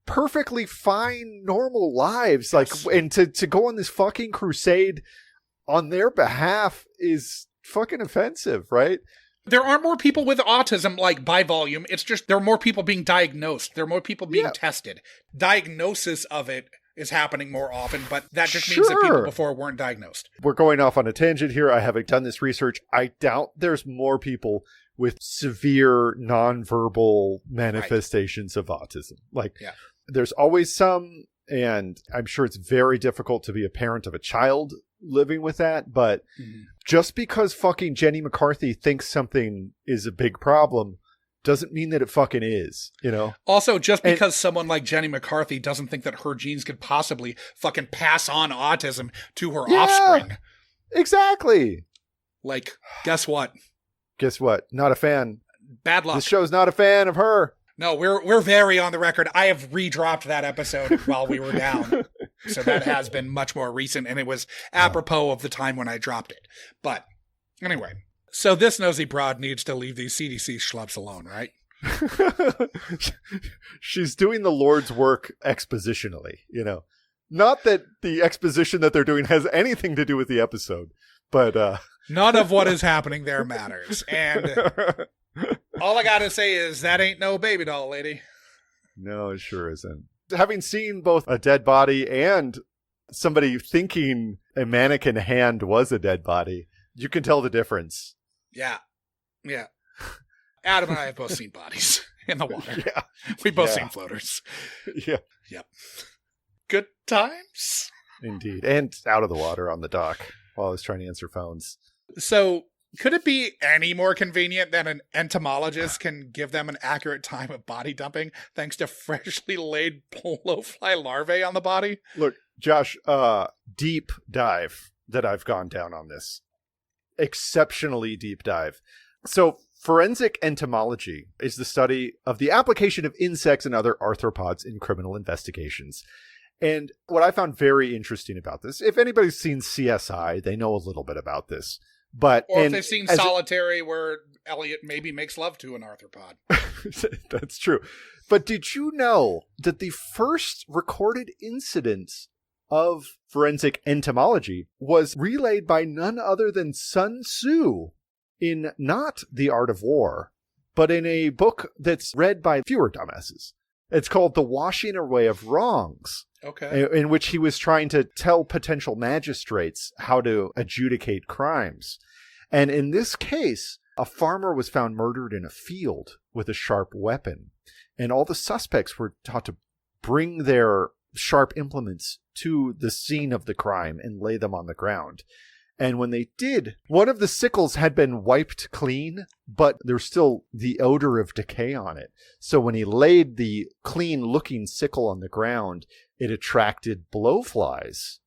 perfectly fine, normal lives. Yes. And to go on this fucking crusade on their behalf is fucking offensive, right? There aren't more people with autism, like, by volume. It's just there are more people being diagnosed. There are more people being tested. Diagnosis of it is happening more often, but that just means that people before weren't diagnosed. We're going off on a tangent here. I haven't done this research. I doubt there's more people with severe nonverbal manifestations of autism. There's always some, and I'm sure it's very difficult to be a parent of a child living with that, but just because fucking Jenny McCarthy thinks something is a big problem doesn't mean that it fucking is, Also, just because someone like Jenny McCarthy doesn't think that her genes could possibly fucking pass on autism to her offspring. Exactly. Guess what? Guess what? Not a fan. Bad luck. This show's not a fan of her. No, we're very on the record. I have redropped that episode while we were down. So that has been much more recent, and it was apropos of the time when I dropped it. But anyway, so this nosy broad needs to leave these CDC schlubs alone, right? She's doing the Lord's work expositionally, Not that the exposition that they're doing has anything to do with the episode, but... None of what is happening there matters, and... all I gotta say is that ain't no baby doll, lady. No, it sure isn't. Having seen both a dead body and somebody thinking a mannequin hand was a dead body, you can tell the difference. Yeah. Adam and I have both seen bodies in the water. Yeah. We've both seen floaters. Yeah. Yep. Good times. Indeed. And out of the water on the dock while I was trying to answer phones. So... could it be any more convenient that an entomologist can give them an accurate time of body dumping thanks to freshly laid blowfly larvae on the body? Look, Josh, deep dive that I've gone down on this. Exceptionally deep dive. So forensic entomology is the study of the application of insects and other arthropods in criminal investigations. And what I found very interesting about this, if anybody's seen CSI, they know a little bit about this. Or if they've seen Solitary, where Elliot maybe makes love to an arthropod. That's true. But did you know that the first recorded incident of forensic entomology was relayed by none other than Sun Tzu in not The Art of War, but in a book that's read by fewer dumbasses? It's called The Washing Away of Wrongs. Okay. In which he was trying to tell potential magistrates how to adjudicate crimes. And in this case, a farmer was found murdered in a field with a sharp weapon. And all the suspects were taught to bring their sharp implements to the scene of the crime and lay them on the ground. And when they did, one of the sickles had been wiped clean, but there's still the odor of decay on it. So when he laid the clean-looking sickle on the ground, it attracted blowflies,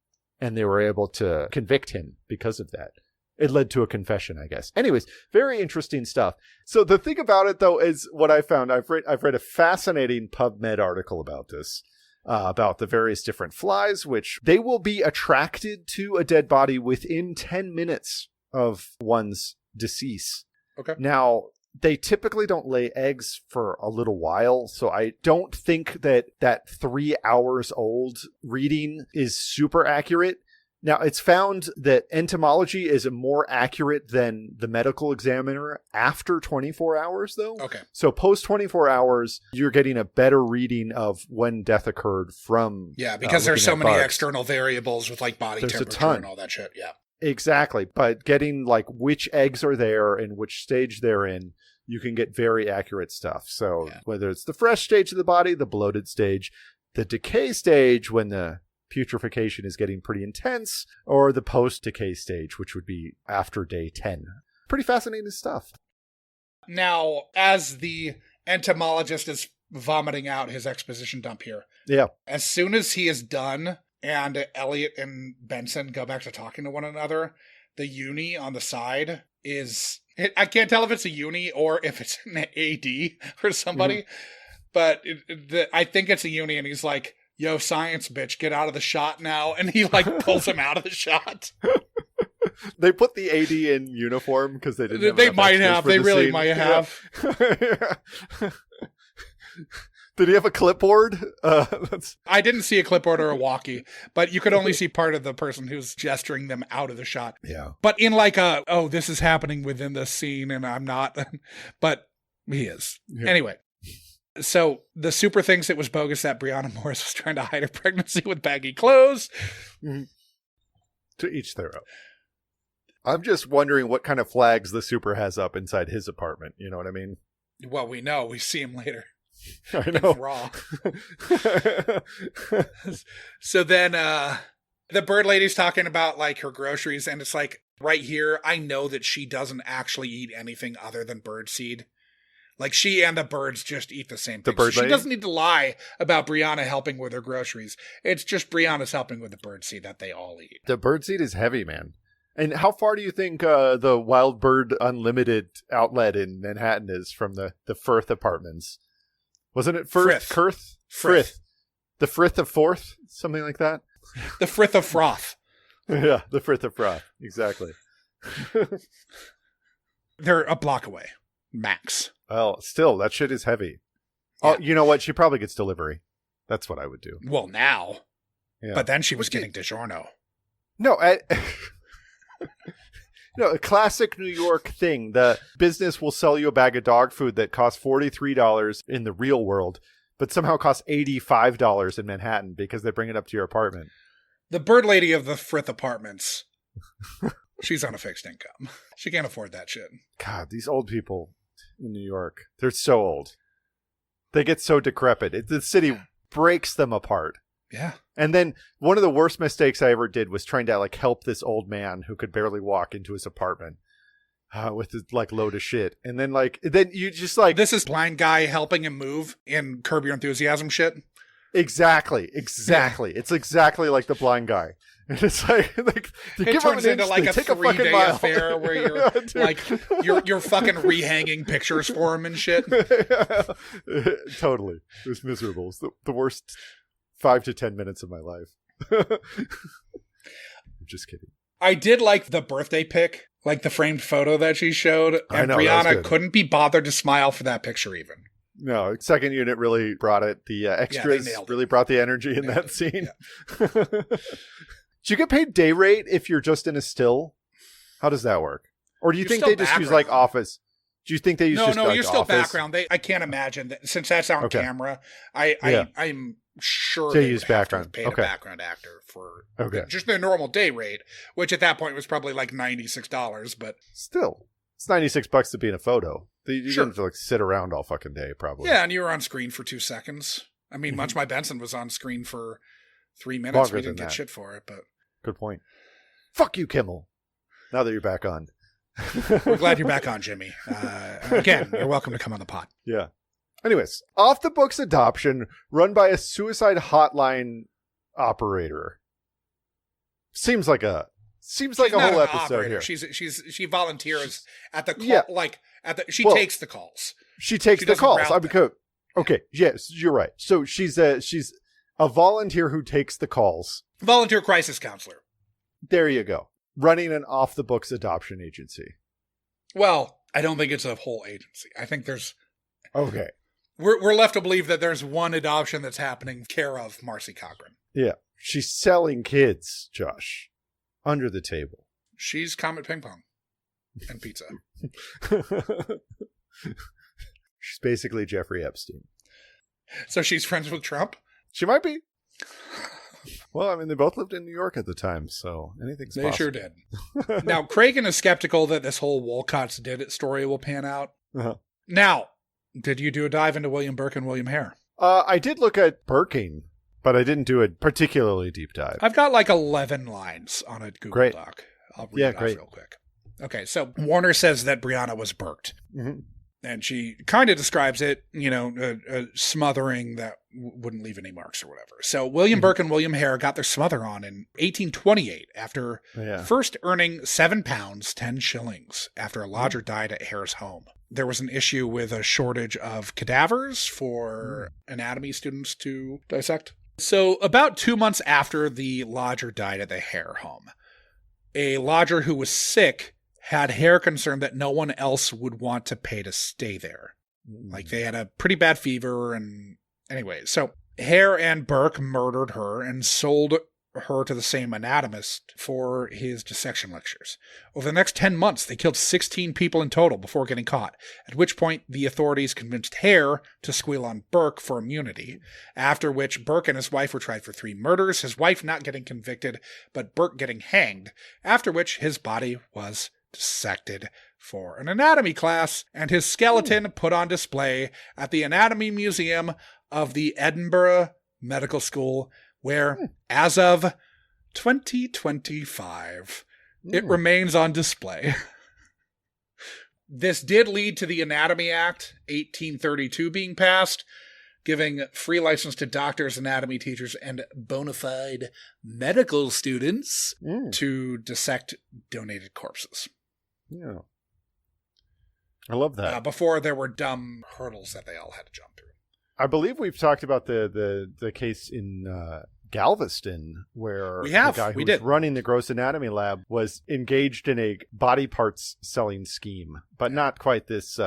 and they were able to convict him because of that. It led to a confession, I guess. Anyways, very interesting stuff. So the thing about it, though, is what I found. I've read a fascinating PubMed article about this. About the various different flies, which they will be attracted to a dead body within 10 minutes of one's decease. Okay. Now, they typically don't lay eggs for a little while, so I don't think that 3 hours old reading is super accurate. Now, it's found that entomology is more accurate than the medical examiner after 24 hours, though. Okay. So post 24 hours, you're getting a better reading of when death occurred from because there's so many bugs. External variables with like body There's temperature a ton. and all that shit. Yeah. Exactly. But getting like which eggs are there and which stage they're in, you can get very accurate stuff. So whether it's the fresh stage of the body, the bloated stage, the decay stage when the putrefaction is getting pretty intense, or the post-decay stage, which would be after day 10. Pretty fascinating stuff. Now, as the entomologist is vomiting out his exposition dump here, as soon as he is done and Elliot and Benson go back to talking to one another, the uni on the side is... I can't tell if it's a uni or if it's an AD or somebody, but I think it's a uni, and he's like, yo, science bitch, get out of the shot now. And he like pulls him out of the shot. They put the AD in uniform because they didn't have They might have. They really scene. might have. Did he have a clipboard? I didn't see a clipboard or a walkie, but you could only see part of the person who's gesturing them out of the shot. Yeah. But in like this is happening within this scene and I'm not. But he is. Yeah. Anyway. So the super thinks it was bogus that Brianna Morris was trying to hide her pregnancy with baggy clothes. To each their own. I'm just wondering what kind of flags the super has up inside his apartment. You know what I mean? Well, we know. We see him later. I know. Raw. So then the bird lady's talking about like her groceries, and it's like right here, I know that she doesn't actually eat anything other than bird seed. Like, she and the birds just eat the same thing. So she doesn't need to lie about Brianna helping with her groceries. It's just Brianna's helping with the birdseed that they all eat. The birdseed is heavy, man. And how far do you think the Wild Bird Unlimited outlet in Manhattan is from the Firth apartments? Wasn't it Firth? Frith. Frith. The Frith of Forth? Something like that? The Frith of Froth. Yeah, the Frith of Froth. Exactly. They're a block away. Max. Well, still, that shit is heavy. Yeah. Oh, you know what? She probably gets delivery. That's what I would do. Well, now. Yeah. But then she was getting DiGiorno. No, a classic New York thing. The business will sell you a bag of dog food that costs $43 in the real world, but somehow costs $85 in Manhattan because they bring it up to your apartment. The bird lady of the Frith apartments. She's on a fixed income. She can't afford that shit. God, these old people in New York, they're so old. They get so decrepit. The city breaks them apart. Yeah. And then one of the worst mistakes I ever did was trying to like help this old man who could barely walk into his apartment with his like load of shit. And then you just like... This is blind guy helping him move in Curb Your Enthusiasm shit. Exactly. It's exactly like the blind guy. And it's like it turns into like a 3-day affair where you're like you're fucking rehanging pictures for him and shit. Totally. It was miserable. It's the worst 5 to 10 minutes of my life. I'm just kidding. I did like the birthday pic, like the framed photo that she showed, and Brianna couldn't be bothered to smile for that picture even. No, second unit really brought it. The extras really brought the energy in that scene. Yeah. Do you get paid day rate if you're just in a still? How does that work? Or do you think they just use like office? Do you think they use No, you're still background. I can't imagine that since that's on camera. I'm sure they use background. Have to pay a background actor for just their normal day rate, which at that point was probably like $96. But still, it's $96 to be in a photo. You didn't have to like sit around all fucking day, probably. Yeah, and you were on screen for 2 seconds. I mean, Munch My Benson was on screen for 3 minutes. Longer we didn't than get that. shit for it, but good point. Fuck you, Kimmel. now that you're back on. We're glad you're back on, Jimmy. Again, you're welcome to come on the pod. Yeah. Anyways, off the books adoption run by a suicide hotline operator. Seems like a whole episode here. She volunteers at the call, she Well, takes the calls. She takes the calls. Okay, yes, you're right. So she's a volunteer who takes the calls. Volunteer crisis counselor. There you go. Running an off the books adoption agency. Well, I don't think it's a whole agency. I think there's Okay. We're left to believe that there's one adoption that's happening care of Marcy Cochran. Yeah. She's selling kids, Josh. Under the table. She's Comet Ping Pong and pizza. She's basically Jeffrey Epstein. So she's friends with Trump? She might be. Well, I mean, they both lived in New York at the time, so anything's possible. They sure did. Now, Cragen is skeptical that this whole Wolcott's Did It story will pan out. Uh-huh. Now, did you do a dive into William Burke and William Hare? I did look at Burking, but I didn't do a particularly deep dive. I've got like 11 lines on a Google Doc. I'll read it off real quick. Okay, so Warner says that Brianna was burked. Mm-hmm. And she kind of describes it, a smothering that wouldn't leave any marks or whatever. So William Burke and William Hare got their smother on in 1828 after first earning 7 pounds, 10 shillings after a lodger died at Hare's home. There was an issue with a shortage of cadavers for anatomy students to dissect. So about 2 months after the lodger died at the Hare home, a lodger who was sick had Hare concerned that no one else would want to pay to stay there. Like they had a pretty bad fever and anyway. So Hare and Burke murdered her and sold her to the same anatomist for his dissection lectures. Over the next 10 months, they killed 16 people in total before getting caught, at which point the authorities convinced Hare to squeal on Burke for immunity, after which Burke and his wife were tried for 3 murders, his wife not getting convicted, but Burke getting hanged, after which his body was dissected for an anatomy class and his skeleton put on display at the Anatomy Museum of the Edinburgh Medical School, where, as of 2025, it remains on display. This did lead to the Anatomy Act, 1832, being passed, giving free license to doctors, anatomy teachers, and bona fide medical students to dissect donated corpses. Yeah. I love that. Before there were dumb hurdles that they all had to jump through. I believe we've talked about the case in Galveston where the guy who was running the gross anatomy lab was engaged in a body parts selling scheme, but not quite this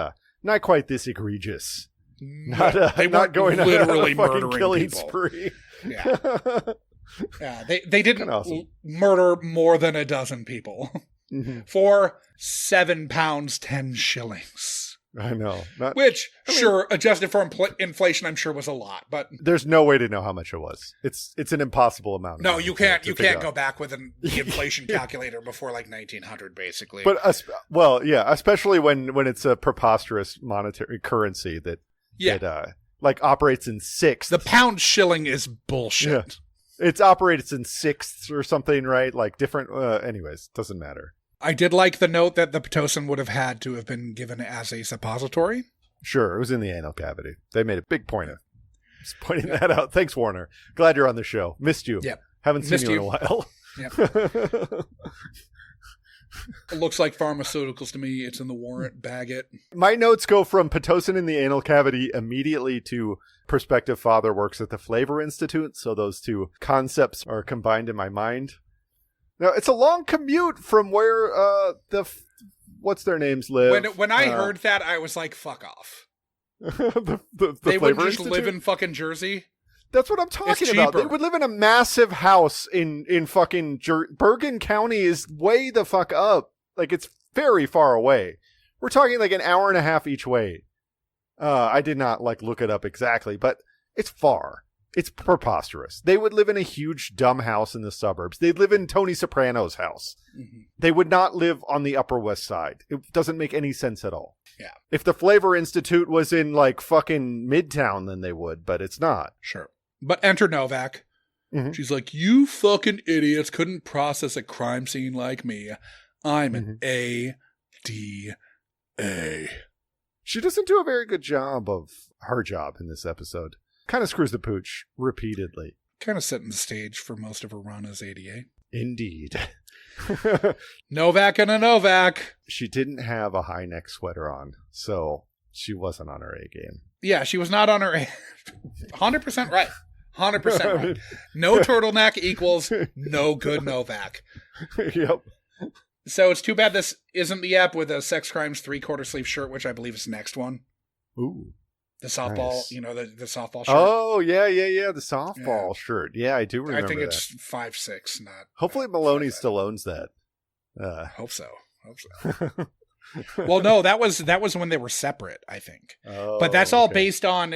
egregious. Not going literally on a fucking murdering killing people. spree. Yeah. Yeah, they didn't awesome. murder more than a dozen people for 7 pounds, 10 shillings. I know. Which, adjusted for inflation, I'm sure was a lot, but there's no way to know how much it was. It's an impossible amount. No, you can't go back with the inflation calculator before like 1900, basically. But especially when it's a preposterous monetary currency that operates in sixths. The pound shilling is bullshit. Yeah. It operates in sixths or something, right? Like different. Anyways, doesn't matter. I did like the note that the Pitocin would have had to have been given as a suppository. Sure, it was in the anal cavity. They made a big point of just pointing that out. Thanks, Warner. Glad you're on the show. Missed you. Yep. Haven't seen you in a while. Yep. It looks like pharmaceuticals to me. It's in the warrant. Bag it. My notes go from Pitocin in the anal cavity immediately to prospective father works at the Flavor Institute. So those two concepts are combined in my mind. Now, it's a long commute from where what's their names live. When I heard that, I was like, fuck off. the they Flavor wouldn't just Institute? live in fucking Jersey? That's what I'm talking about. They would live in a massive house in fucking Bergen County is way the fuck up. Like, it's very far away. We're talking like an hour and a half each way. I did not look it up exactly, but it's far. It's preposterous. They would live in a huge dumb house in the suburbs. They'd live in Tony Soprano's house. Mm-hmm. They would not live on the Upper West Side. It doesn't make any sense at all. Yeah. If the Flavor Institute was in fucking Midtown, then they would, but it's not. Sure. But enter Novak. Mm-hmm. She's like, you fucking idiots couldn't process a crime scene like me. I'm an A-D-A. She doesn't do a very good job of her job in this episode. Kind of screws the pooch repeatedly. Kind of setting the stage for most of her run as ADA. Indeed. Novak and a Novak. She didn't have a high neck sweater on, so she wasn't on her A game. Yeah, she was not on her A. 100% right. 100% right. No turtleneck equals no good Novak. Yep. So it's too bad this isn't the app with a Sex Crimes 3/4 sleeve shirt, which I believe is the next one. Ooh. The softball, nice. The softball shirt. Oh, yeah. The softball shirt. Yeah, I do remember I think that. it's 5'6", not... Hopefully Maloney still owns that. Hope so. Well, no, that was when they were separate, I think. Oh, but that's all based on...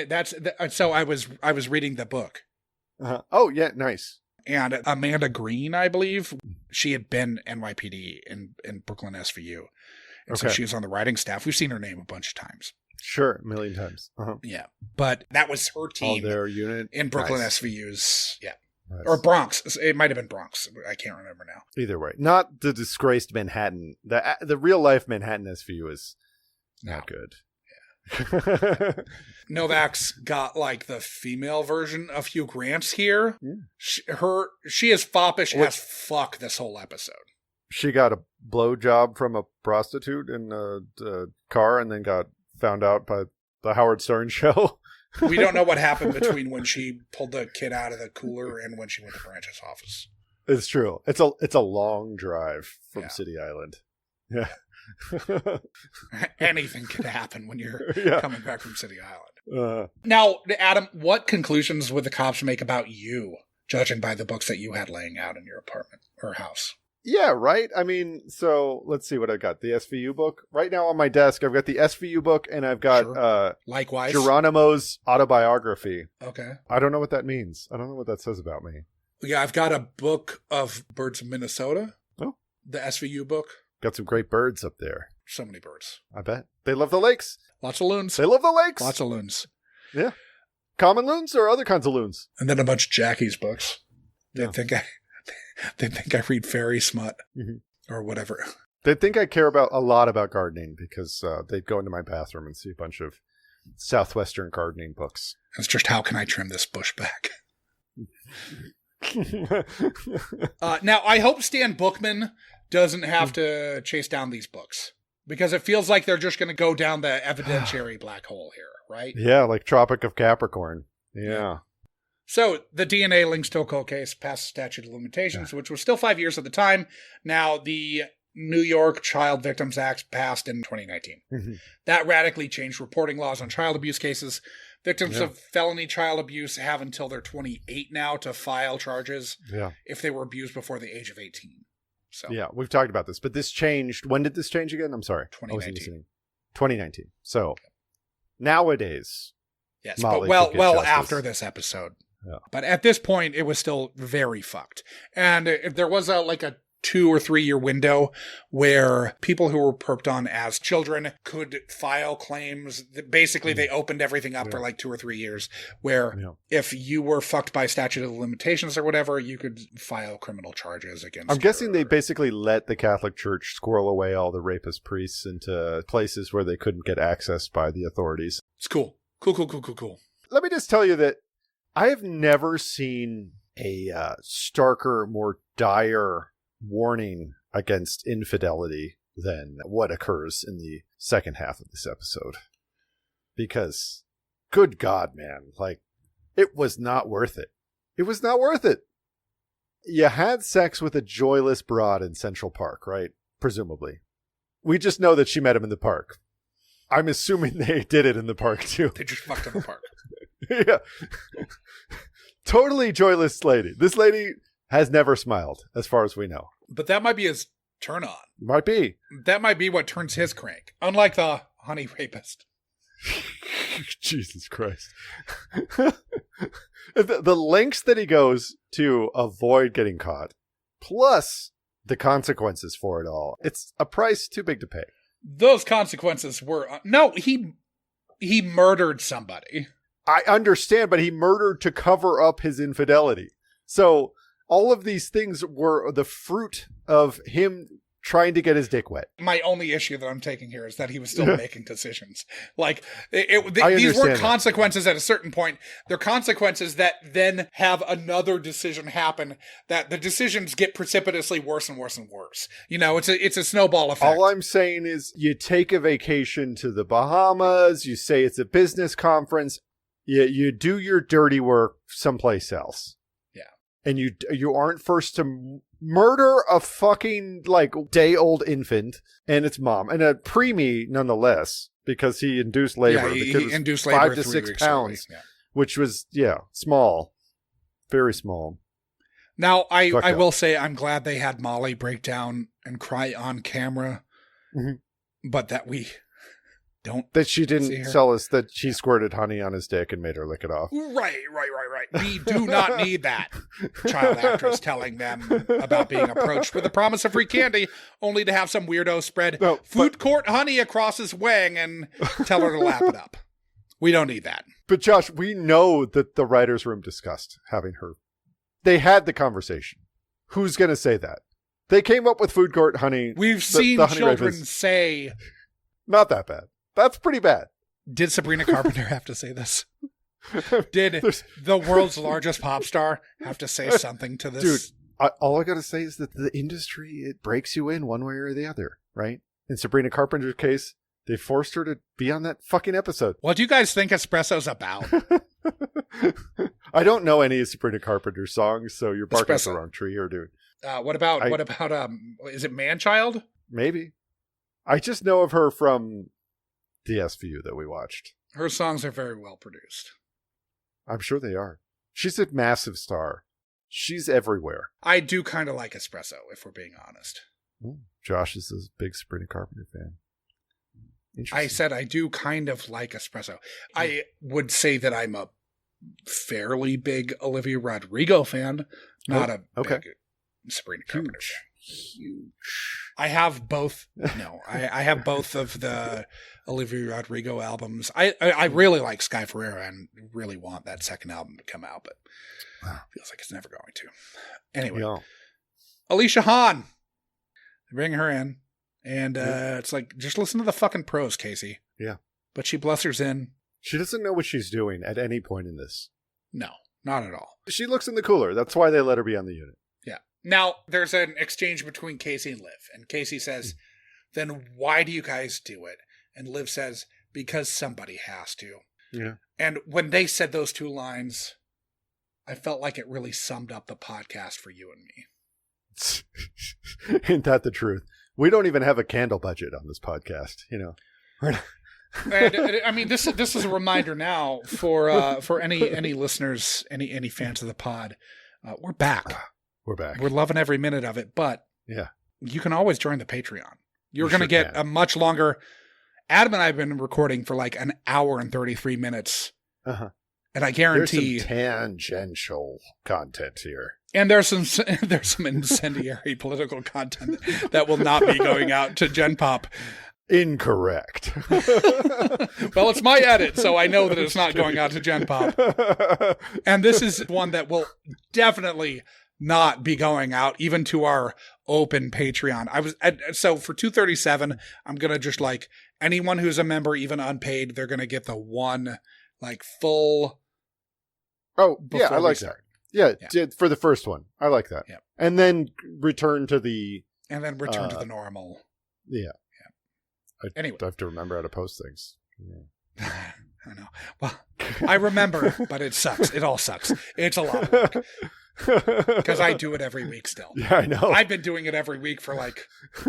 So I was reading the book. Oh, yeah, nice. And Amanda Green, I believe, she had been NYPD in Brooklyn SVU. And so she was on the writing staff. We've seen her name a bunch of times. Sure, a million times. Yeah, but that was her team. Oh, their unit in Brooklyn nice. SVU's, yeah. Nice. Or Bronx. It might have been Bronx. I can't remember now. Either way, not the disgraced Manhattan. The real life Manhattan SVU is not good. Yeah. Novak's got like the female version of Hugh Grant's here. She is foppish as fuck this whole episode. She got a blowjob from a prostitute in a car and then got found out by the Howard Stern show. We don't know what happened between when she pulled the kid out of the cooler and when she went to Branch's office. It's true. It's a long drive from City Island. Yeah. Anything could happen when you're coming back from City Island. Uh, Now, Adam, what conclusions would the cops make about you, judging by the books that you had laying out in your apartment or house? Yeah, right? I mean, so let's see what I got. The SVU book. Right now on my desk, I've got the SVU book and I've got Likewise Geronimo's autobiography. Okay. I don't know what that means. I don't know what that says about me. Yeah, I've got a book of birds of Minnesota. Oh. The SVU book. Got some great birds up there. So many birds. I bet. They love the lakes. Lots of loons. They love the lakes. Lots of loons. Yeah. Common loons or other kinds of loons? And then a bunch of Jackie's books. They think I read fairy smut or whatever. They'd think I care a lot about gardening because they'd go into my bathroom and see a bunch of Southwestern gardening books. It's just, how can I trim this bush back? Now, I hope Stan Bookman doesn't have to chase down these books because it feels like they're just going to go down the evidentiary black hole here, right? Yeah, like Tropic of Capricorn. Yeah. So the DNA links to a cold case passed the statute of limitations, which was still 5 years at the time. Now, the New York Child Victims Act passed in 2019. That radically changed reporting laws on child abuse cases. Victims of felony child abuse have until they're 28 now to file charges if they were abused before the age of 18. So yeah, we've talked about this, but this changed. When did this change again? I'm sorry. 2019. 2019. So nowadays. Yes, Molly but well after this episode. Yeah. But at this point, it was still very fucked. And there was a 2 or 3 year window where people who were perped on as children could file claims. Basically, they opened everything up for 2 or 3 years where if you were fucked by statute of limitations or whatever, you could file criminal charges against I'm guessing they basically let the Catholic Church squirrel away all the rapist priests into places where they couldn't get access by the authorities. It's cool. Cool. Let me just tell you that I have never seen a starker, more dire warning against infidelity than what occurs in the second half of this episode. Because, good God, man, it was not worth it. It was not worth it. You had sex with a joyless broad in Central Park, right? Presumably. We just know that she met him in the park. I'm assuming they did it in the park, too. They just fucked in the park. Yeah. Totally joyless lady. This lady has never smiled, as far as we know. But that might be his turn on. Might be. That might be what turns his crank. Unlike the honey rapist. Jesus Christ. The lengths that he goes to avoid getting caught, plus the consequences for it all. It's a price too big to pay. Those consequences were... No, he murdered somebody. I understand, but he murdered to cover up his infidelity. So all of these things were the fruit of him trying to get his dick wet. My only issue that I'm taking here is that he was still making decisions. Like, these weren't consequences at a certain point. They're consequences that then have another decision happen, that the decisions get precipitously worse and worse and worse. You know, it's a snowball effect. All I'm saying is you take a vacation to the Bahamas, you say it's a business conference, you do your dirty work someplace else. Yeah. And you aren't first to murder a fucking like day-old infant and its mom, and a preemie nonetheless, because he induced labor. Yeah, the kid he was induced labor 5 to 3 6 weeks pounds, early. Yeah. which was small, very small. Now I will say I'm glad they had Molly break down and cry on camera, but that we don't. That she didn't tell us that she squirted honey on his dick and made her lick it off. Right. We do not need that child actress telling them about being approached with a promise of free candy, only to have some weirdo spread food court honey across his wang and tell her to lap it up. We don't need that. But Josh, we know that the writer's room discussed having her. They had the conversation. Who's going to say that? They came up with food court honey. We've seen children say. Not that bad. That's pretty bad. Did Sabrina Carpenter have to say this? Did the world's largest pop star have to say something to this? Dude, all I got to say is that the industry, it breaks you in one way or the other, right? In Sabrina Carpenter's case, they forced her to be on that fucking episode. What do you guys think Espresso's about? I don't know any of Sabrina Carpenter's songs, so you're barking up the wrong tree here, dude. What about is it Manchild? Maybe. I just know of her from the SVU that we watched. Her songs are very well produced. I'm sure they are. She's a massive star. She's everywhere. I do kind of like Espresso, if we're being honest. Josh is a big Sabrina Carpenter fan. I said I do kind of like Espresso. I would say that I'm a fairly big Olivia Rodrigo fan, not a big Sabrina Carpenter fan. Huge. I have both. No, I have both of the Olivia Rodrigo albums. I really like Sky Ferreira and really want that second album to come out, but feels like it's never going to. Anyway, Alicia Hahn. They bring her in, and it's like, just listen to the fucking pros, Casey. Yeah. But she blusters in. She doesn't know what she's doing at any point in this. No, not at all. She looks in the cooler. That's why they let her be on the unit. Yeah. Now, there's an exchange between Casey and Liv, and Casey says, then why do you guys do it? And Liv says, because somebody has to. Yeah. And when they said those two lines, I felt like it really summed up the podcast for you and me. Ain't that the truth? We don't even have a candle budget on this podcast, you know. And, I mean, this is a reminder now for any listeners, any fans of the pod. We're back. We're back. We're loving every minute of it, but you can always join the Patreon. You're going to get a much longer. Adam and I have been recording for like an hour and 33 minutes. And I guarantee there's some tangential content here. And there's some incendiary political content that will not be going out to Gen Pop. Incorrect. Well, it's my edit, so I know that it's not going out to Gen Pop. And this is one that will definitely not be going out even to our open Patreon. So for $237, I'm going to just like anyone who's a member, even unpaid, they're going to get the one like full. Oh, yeah, I like that. Yeah, for the first one. I like that. Yeah. And then return to the normal. Yeah. Anyway. I have to remember how to post things. Yeah. I know. Well, I remember, but it sucks. It all sucks. It's a lot of work. Because I do it every week still. Yeah, I know. I've been doing it every week for like,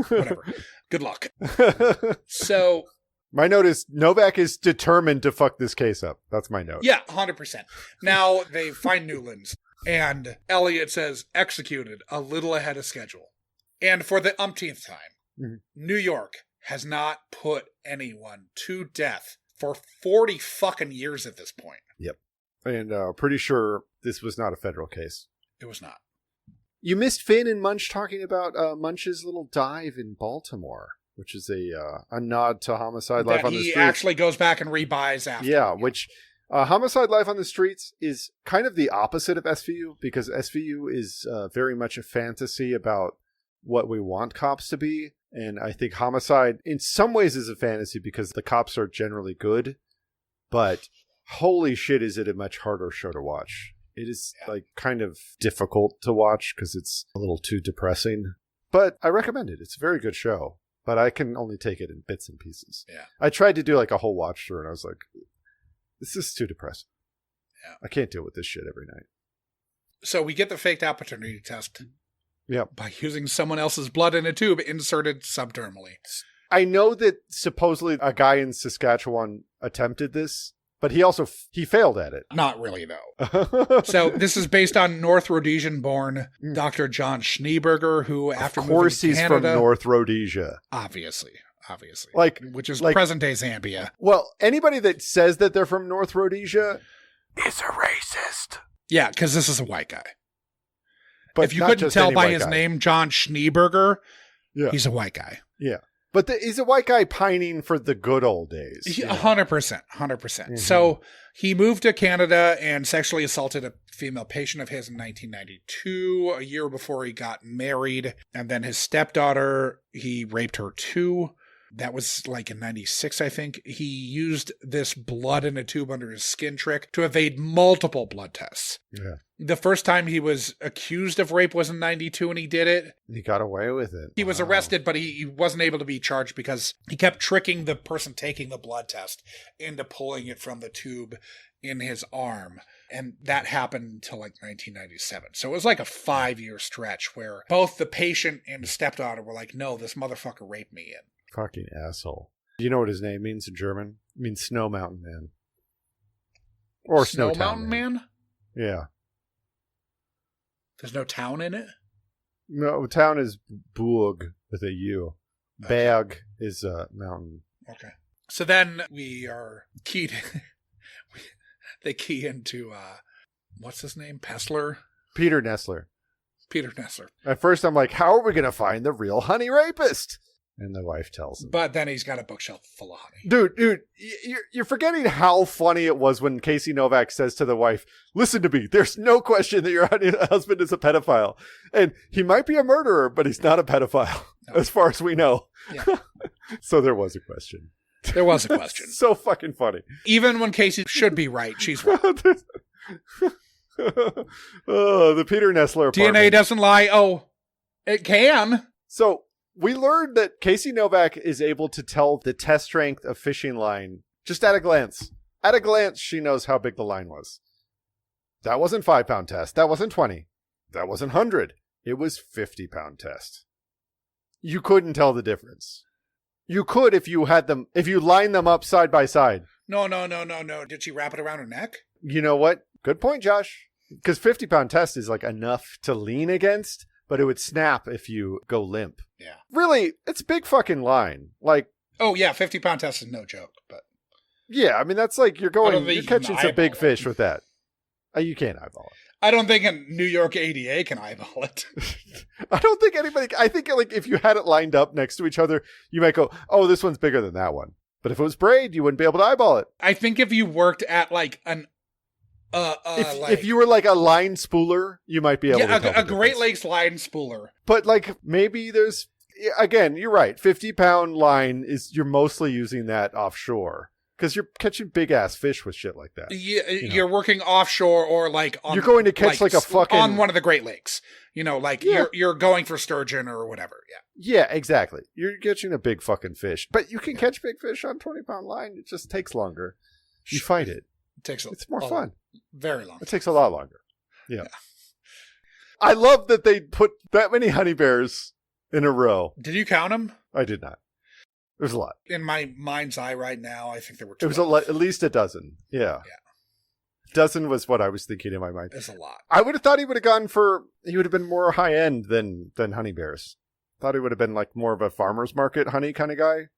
whatever. Good luck. So. My note is Novak is determined to fuck this case up. That's my note. Yeah, 100%. Now they find Newlands, and Elliot says, executed a little ahead of schedule. And for the umpteenth time, New York has not put anyone to death for 40 fucking years at this point. Yep. And pretty sure this was not a federal case. It was not. You missed Finn and Munch talking about Munch's little dive in Baltimore, which is a nod to Homicide Life on the Streets. He actually goes back and rebuys after. Yeah, which Homicide Life on the Streets is kind of the opposite of SVU, because SVU is very much a fantasy about what we want cops to be. And I think Homicide, in some ways, is a fantasy because the cops are generally good. But holy shit, is it a much harder show to watch. It is like kind of difficult to watch because it's a little too depressing. But I recommend it. It's a very good show. But I can only take it in bits and pieces. Yeah. I tried to do like a whole watch through and I was like, this is too depressing. Yeah. I can't deal with this shit every night. So we get the faked opportunity test. Yeah. By using someone else's blood in a tube inserted subdermally. I know that supposedly a guy in Saskatchewan attempted this, but he failed at it. Not really, though. So this is based on North Rhodesian-born Dr. John Schneeberger, who after moving to Canada... Of course he's from North Rhodesia. Obviously. Which is like present-day Zambia. Well, anybody that says that they're from North Rhodesia is a racist. Yeah, because this is a white guy. But if you couldn't tell by his name, John Schneeberger, he's a white guy. Yeah. But he's a white guy pining for the good old days. 100%. Mm-hmm. So he moved to Canada and sexually assaulted a female patient of his in 1992, a year before he got married. And then his stepdaughter, he raped her too. That was like in 96, I think. He used this blood in a tube under his skin trick to evade multiple blood tests. Yeah. The first time he was accused of rape was in 92 and he did it. He got away with it. He was arrested, but he wasn't able to be charged because he kept tricking the person taking the blood test into pulling it from the tube in his arm. And that happened until like 1997. So it was like a 5-year stretch where both the patient and the stepdaughter were like, no, this motherfucker raped me. And fucking asshole. Do you know what his name means in German? It means Snow Mountain Man. Or Snow Mountain Man? Yeah. There's no town in it? No, town is Burg with a U. Okay. Berg is a mountain. Okay. So then we are keyed. They key into, what's his name? Peter Nessler. At first I'm like, how are we going to find the real honey rapist? And the wife tells him. But then he's got a bookshelf full of honey. Dude, you're forgetting how funny it was when Casey Novak says to the wife, listen to me, there's no question that your husband is a pedophile. And he might be a murderer, but he's not a pedophile, as far as we know. Yeah. So there was a question. There was a question. So fucking funny. Even when Casey should be right, she's wrong. Oh, the Peter Nessler apartment. DNA doesn't lie. Oh, it can. So we learned that Casey Novak is able to tell the test strength of fishing line just at a glance. At a glance, she knows how big the line was. That wasn't 5-pound test. That wasn't 20. That wasn't 100. It was 50-pound test. You couldn't tell the difference. You could if you line them up side by side. No. Did she wrap it around her neck? You know what? Good point, Josh. Because 50-pound test is like enough to lean against, but it would snap if you go limp. Yeah. Really, it's a big fucking line. Like, oh yeah, 50-pound test is no joke, but yeah, I mean that's like you're catching some big fish with that. You can't eyeball it. I don't think a New York ADA can eyeball it. I don't think anybody. I think like if you had it lined up next to each other, you might go, "Oh, this one's bigger than that one." But if it was braid, you wouldn't be able to eyeball it. I think if you worked at like an if you were like a line spooler, you might be able to tell a Great Lakes line spooler. But like maybe there's again, you're right. 50-pound line you're mostly using that offshore because you're catching big ass fish with shit like that. Yeah, you're working offshore or like on. You're going to catch like a fucking on one of the Great Lakes. You know, like you're going for sturgeon or whatever. Yeah, exactly. You're catching a big fucking fish, but you can catch big fish on 20-pound line. It just takes longer. You fight it. It's more fun. Very long. It takes a lot longer. Yeah. I love that they put that many honey bears in a row. Did you count them? I did not. There's a lot. In my mind's eye right now, I think there were 12. It was at least a dozen. Yeah. Dozen was what I was thinking in my mind. It's a lot. I would have thought he would have been more high end than honey bears. Thought he would have been like more of a farmer's market honey kind of guy.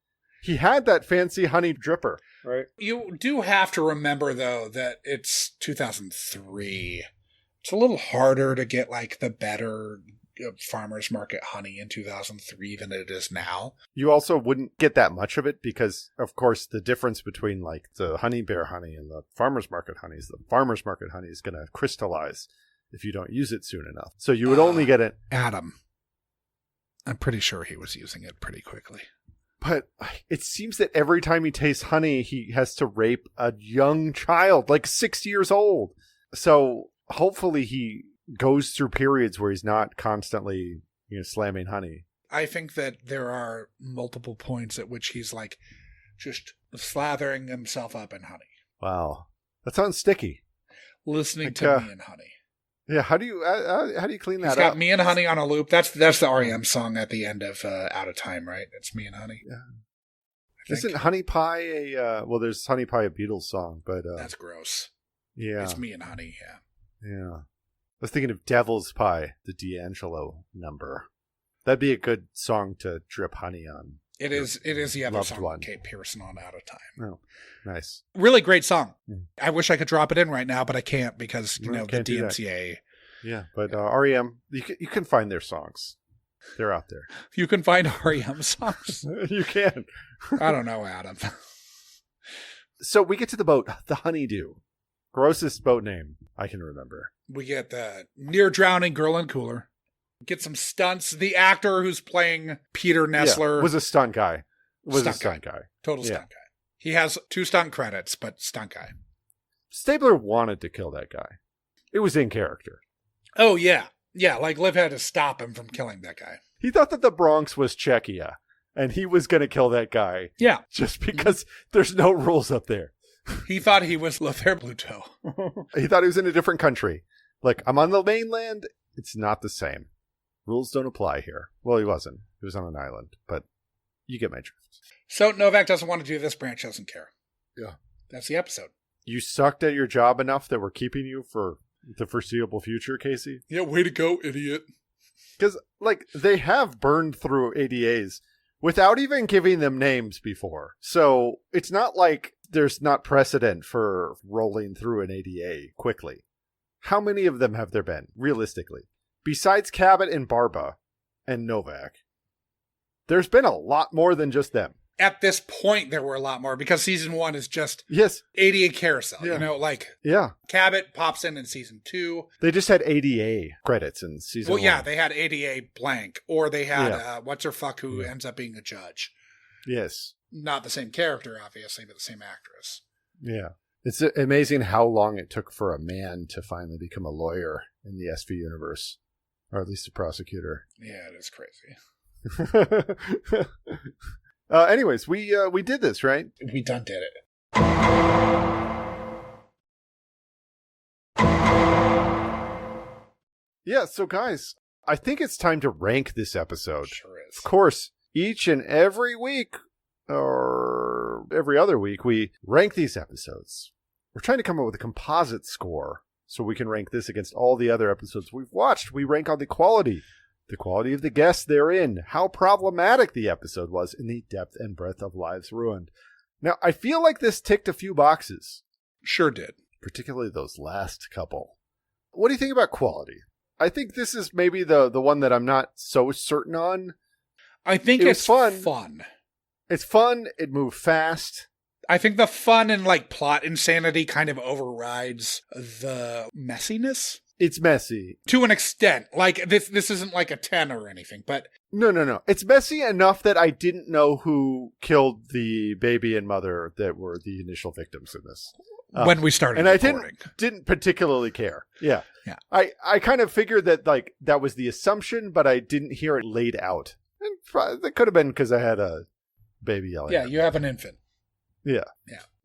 He had that fancy honey dripper, right? You do have to remember, though, that it's 2003. It's a little harder to get, like, the better farmer's market honey in 2003 than it is now. You also wouldn't get that much of it because, of course, the difference between, like, the honey bear honey and the farmer's market honey is the farmer's market honey is going to crystallize if you don't use it soon enough. So you would only get it. Adam. I'm pretty sure he was using it pretty quickly. But it seems that every time he tastes honey, he has to rape a young child, like 6 years old. So hopefully he goes through periods where he's not constantly, slamming honey. I think that there are multiple points at which he's like just slathering himself up in honey. Wow. That sounds sticky. Listening to Me and Honey. Yeah, how do you clean that up? He's got Me and Honey on a loop. That's the REM song at the end of Out of Time, right? It's Me and Honey. Yeah. Isn't Honey Pie there's Honey Pie a Beatles song, but that's gross. Yeah. It's Me and Honey, yeah. Yeah. I was thinking of Devil's Pie, the D'Angelo number. That'd be a good song to drip honey on. It is the other song one. with Kate Pearson on Out of Time. Oh, nice. Really great song. I wish I could drop it in right now, but I can't because, the DMCA. Yeah, but REM, you can find their songs. They're out there. You can find REM songs. You can. I don't know, Adam. So we get to the boat, the Honeydew. Grossest boat name I can remember. We get the near drowning girl in cooler. Get some stunts. The actor who's playing Peter Nessler was a stunt guy. Stunt guy. Total stunt guy. He has 2 stunt credits, but stunt guy. Stabler wanted to kill that guy. It was in character. Oh, yeah. Yeah, like Liv had to stop him from killing that guy. He thought that the Bronx was Czechia, and he was going to kill that guy. Yeah. Just because there's no rules up there. He thought he was Lothair Bluto. He thought he was in a different country. Like, I'm on the mainland. It's not the same. Rules don't apply here. Well, he wasn't. He was on an island, but you get my drift. So Novak doesn't want to do this. Branch doesn't care. Yeah. That's the episode. You sucked at your job enough that we're keeping you for the foreseeable future, Casey? Yeah, way to go, idiot. Because, they have burned through ADAs without even giving them names before. So it's not like there's not precedent for rolling through an ADA quickly. How many of them have there been, realistically? Besides Cabot and Barba and Novak, there's been a lot more than just them. At this point, there were a lot more because season 1 is just yes, ADA carousel. Yeah. Cabot pops in season 2. They just had ADA credits in season 1. Well, yeah, they had ADA blank, or they had what's her fuck who ends up being a judge. Yes. Not the same character, obviously, but the same actress. Yeah. It's amazing how long it took for a man to finally become a lawyer in the SV universe. Or at least a prosecutor. Yeah, it is crazy. Anyways, we did this, right? We done did it. Yeah, so guys, I think it's time to rank this episode. Sure is. Of course, each and every week, or every other week, we rank these episodes. We're trying to come up with a composite score so we can rank this against all the other episodes we've watched. We rank on the quality of the guests therein, how problematic the episode was, and the depth and breadth of lives ruined. Now, I feel like this ticked a few boxes. Sure did. Particularly those last couple. What do you think about quality? I think this is maybe the one that I'm not so certain on. I think it's fun. It's fun. It moved fast. I think the fun and plot insanity kind of overrides the messiness. It's messy. To an extent. This isn't like a 10 or anything, but... No. It's messy enough that I didn't know who killed the baby and mother that were the initial victims in this. When we started recording. I didn't particularly care. Yeah. I kind of figured that that was the assumption, but I didn't hear it laid out. And that could have been because I had a baby yelling. Yeah, you have an infant. Yeah.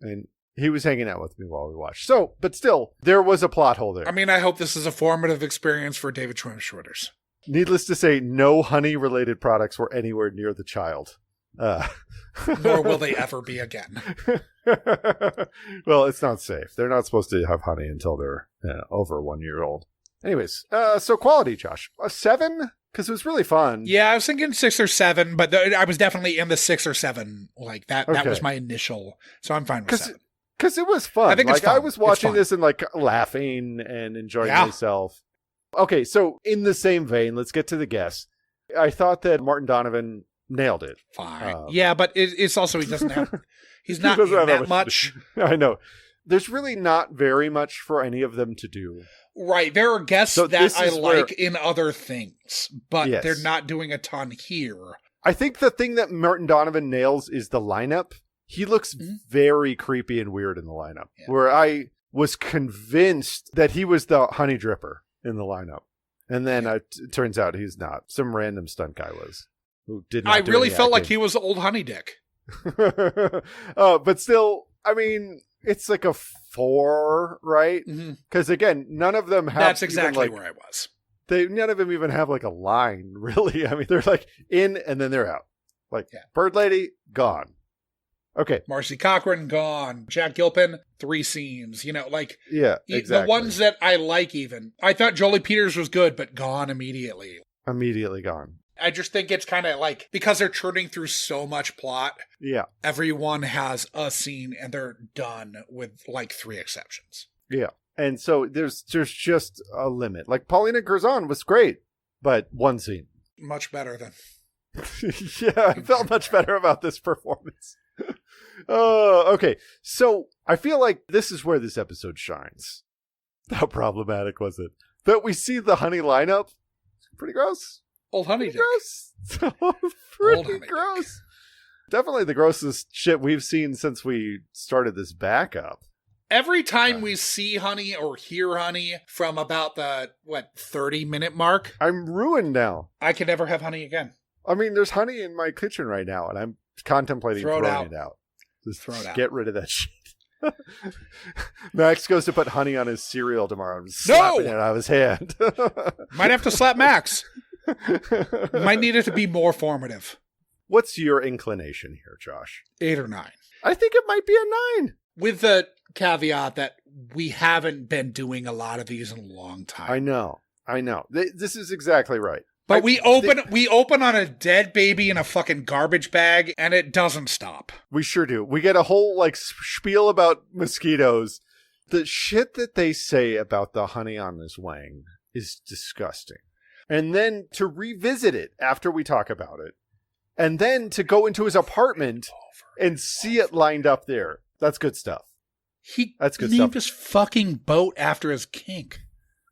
And he was hanging out with me while we watched. So, but still, there was a plot hole there. I mean, I hope this is a formative experience for David Schwimmers. Needless to say, no honey-related products were anywhere near the child. Nor will they ever be again. Well, it's not safe. They're not supposed to have honey until they're over 1 year old. Anyways, so quality, Josh. A 7? Because it was really fun. Yeah, I was thinking 6 or 7, but I was definitely in the 6 or 7. That was my initial. So I'm fine with 7. Because it was fun. I think it's fun. I was watching this and laughing and enjoying myself. Okay, so in the same vein, let's get to the guests. I thought that Martin Donovan nailed it. Fine. Yeah, but it's also he's not in that much. I know. there's really not very much for any of them to do. Right. There are guests that I like in other things, but they're not doing a ton here. I think the thing that Martin Donovan nails is the lineup. He looks very creepy and weird in the lineup, where I was convinced that he was the honey dripper in the lineup. And then it turns out he's not. Some random stunt guy was. Who did not I really felt acting. like he was old honey dick. But still, I mean, it's like a 4, right? Because again, none of them have. That's exactly where I was. None of them even have like a line, really. I mean, they're like in and then they're out. Like Bird Lady, gone. Okay. Marcy Cochran, gone. Jack Gilpin, 3 scenes. You know, like exactly. The ones that I like even. I thought Jolie Peters was good, but gone immediately. Immediately gone. I just think it's kind of like, because they're churning through so much plot, everyone has a scene and they're done with like 3 exceptions. Yeah. And so there's just a limit. Like Paulina Curzon was great, but 1 scene. Much better than. I felt much better about this performance. Okay. So I feel like this is where this episode shines. How problematic was it? That we see the honey lineup. Pretty gross. Old honey dick. Gross. Pretty gross. Dick. Definitely the grossest shit we've seen since we started this backup. Every time we see honey or hear honey from about the, 30-minute mark? I'm ruined now. I can never have honey again. I mean, there's honey in my kitchen right now, and I'm contemplating throwing it out. Just throw it out. Get rid of that shit. Max goes to put honey on his cereal tomorrow. I'm slapping it out of his hand. Might have to slap Max. Might need it to be more formative. What's your inclination here, Josh? 8 or 9. I think it might be a 9. With the caveat that we haven't been doing a lot of these in a long time. I know. This is exactly right. But we open on a dead baby in a fucking garbage bag, and it doesn't stop. We sure do. We get a whole spiel about mosquitoes. The shit that they say about the honey on this wang is disgusting. And then to revisit it after we talk about it, and then to go into his apartment and see it lined up there. That's good stuff. That's good named his fucking boat after his kink.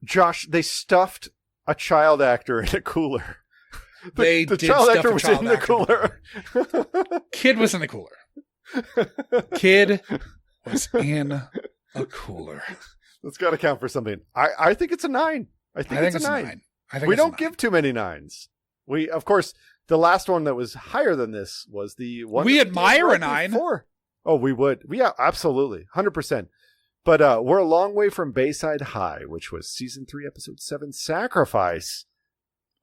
Josh, they stuffed a child actor in a cooler. The child actor was in the cooler. Kid was in the cooler. Kid was in a cooler. That's got to count for something. I think it's a 9. I think it's a 9. We don't give too many 9s. We, of course, the last one that was higher than this was the one. We admire a 9. Before. Oh, we would. Yeah, absolutely. 100%. But we're a long way from Bayside High, which was season 3, episode 7, Sacrifice.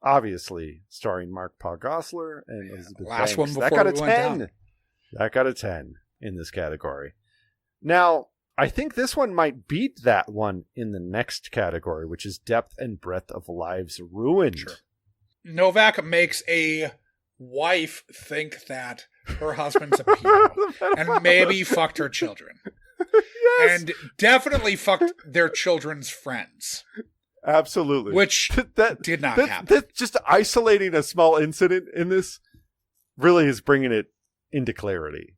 Obviously, starring Mark Paul Gosselaar and Elizabeth last Banks. One before that got a 10. That got a 10 in this category. Now, I think this one might beat that one in the next category, which is depth and breadth of lives ruined. Sure. Novak makes a wife think that her husband's a pedo and maybe fucked her children. Yes. And definitely fucked their children's friends. Absolutely. Which did not happen. Just isolating a small incident in this really is bringing it into clarity.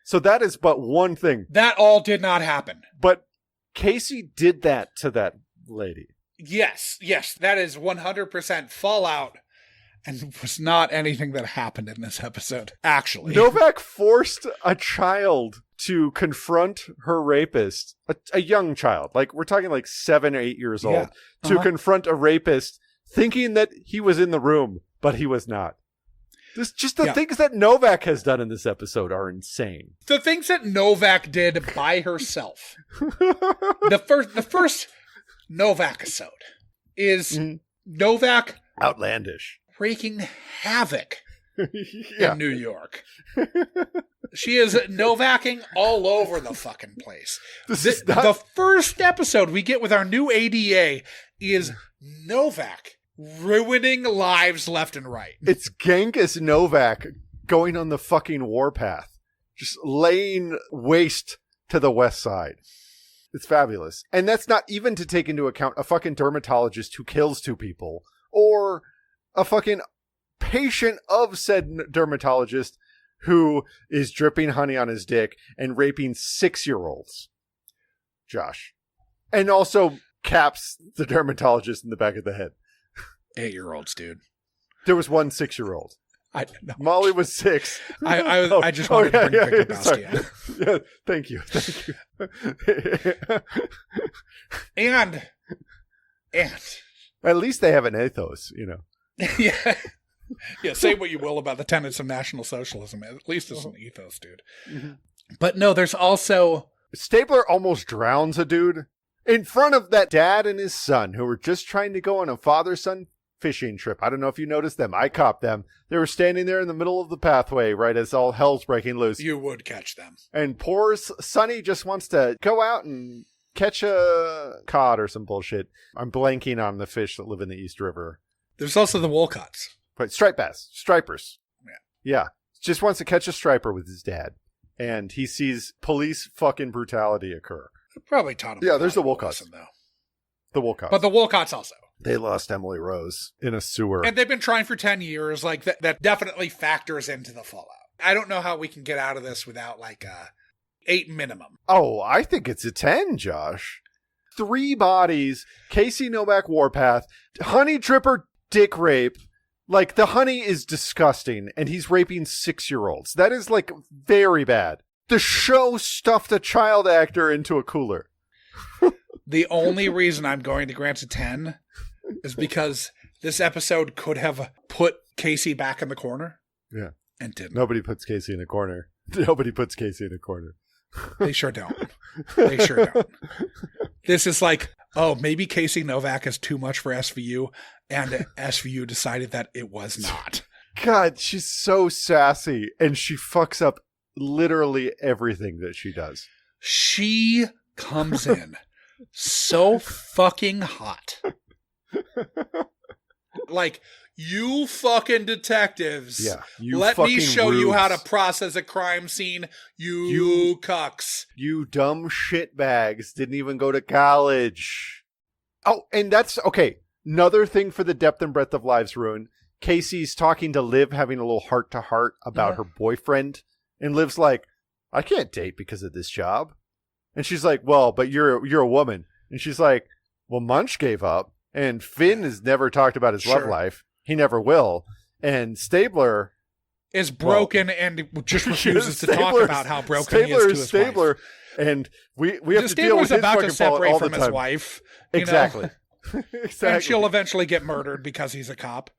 So that is but one thing. That all did not happen. But Casey did that to that lady. Yes. That is 100% fallout and was not anything that happened in this episode, actually. Novak forced a child to confront her rapist, a young child, like we're talking like 7 or 8 years old, to confront a rapist thinking that he was in the room, but he was not. Just the things that Novak has done in this episode are insane. The things that Novak did by herself. The first Novak episode is Novak outlandish, wreaking havoc in New York. She is Novaking all over the fucking place. The first episode we get with our new ADA is Novak ruining lives left and right. It's Genghis Novak going on the fucking warpath, just laying waste to the West Side. It's fabulous. And that's not even to take into account a fucking dermatologist who kills 2 people or a fucking patient of said dermatologist who is dripping honey on his dick and raping 6-year-olds. Josh. And also caps the dermatologist in the back of the head. 8-year-olds, dude. There was one 6-year-old. No. Molly was 6. I just wanted to bring Big Lebowski in. Yeah, thank you. And at least they have an ethos, yeah. Yeah, say what you will about the tenets of National Socialism. At least it's an ethos, dude. Mm-hmm. But no, there's also... Stabler almost drowns a dude in front of that dad and his son who were just trying to go on a father-son fishing trip. I don't know if you noticed them. I copped them. They were standing there in the middle of the pathway, right as all hell's breaking loose. You would catch them. And poor Sonny just wants to go out and catch a cod or some bullshit. I'm blanking on the fish that live in the East River. There's also the Wolcots. Right, striped bass. Stripers. Yeah. Just wants to catch a striper with his dad. And he sees police fucking brutality occur. Probably taught him. Yeah, there's the Wolcots. Though. The Wolcots. But the Wolcots also. They lost Emily Rose in a sewer. And they've been trying for 10 years. Like, that definitely factors into the fallout. I don't know how we can get out of this without, like, 8 minimum. Oh, I think it's a 10, Josh. 3 bodies, Casey Novak warpath, honey tripper dick rape. Like, the honey is disgusting, and he's raping 6-year-olds. That is, like, very bad. The show stuffed a child actor into a cooler. The only reason I'm going to grant a 10 is because this episode could have put Casey back in the corner. Yeah. And didn't. Nobody puts Casey in a corner. Nobody puts Casey in a corner. They sure don't. They sure don't. This is like, oh, maybe Casey Novak is too much for SVU, and SVU decided that it was not. God, she's so sassy, and she fucks up literally everything that she does. She comes in so fucking hot. Like, you fucking detectives. Yeah. Let me show you how to process a crime scene, you cucks. You dumb shitbags didn't even go to college. Oh, and that's, okay, another thing for the depth and breadth of Lives Ruined. Casey's talking to Liv, having a little heart-to-heart about her boyfriend. And Liv's like, I can't date because of this job. And she's like, well, but you're a woman. And she's like, well, Munch gave up. And Finn has never talked about his love life. He never will. And Stabler is broken and just refuses to talk about how broken he is to his wife. And we have to deal with his about fucking to separate all from the his time. wife. Exactly. Exactly. And she'll eventually get murdered because he's a cop.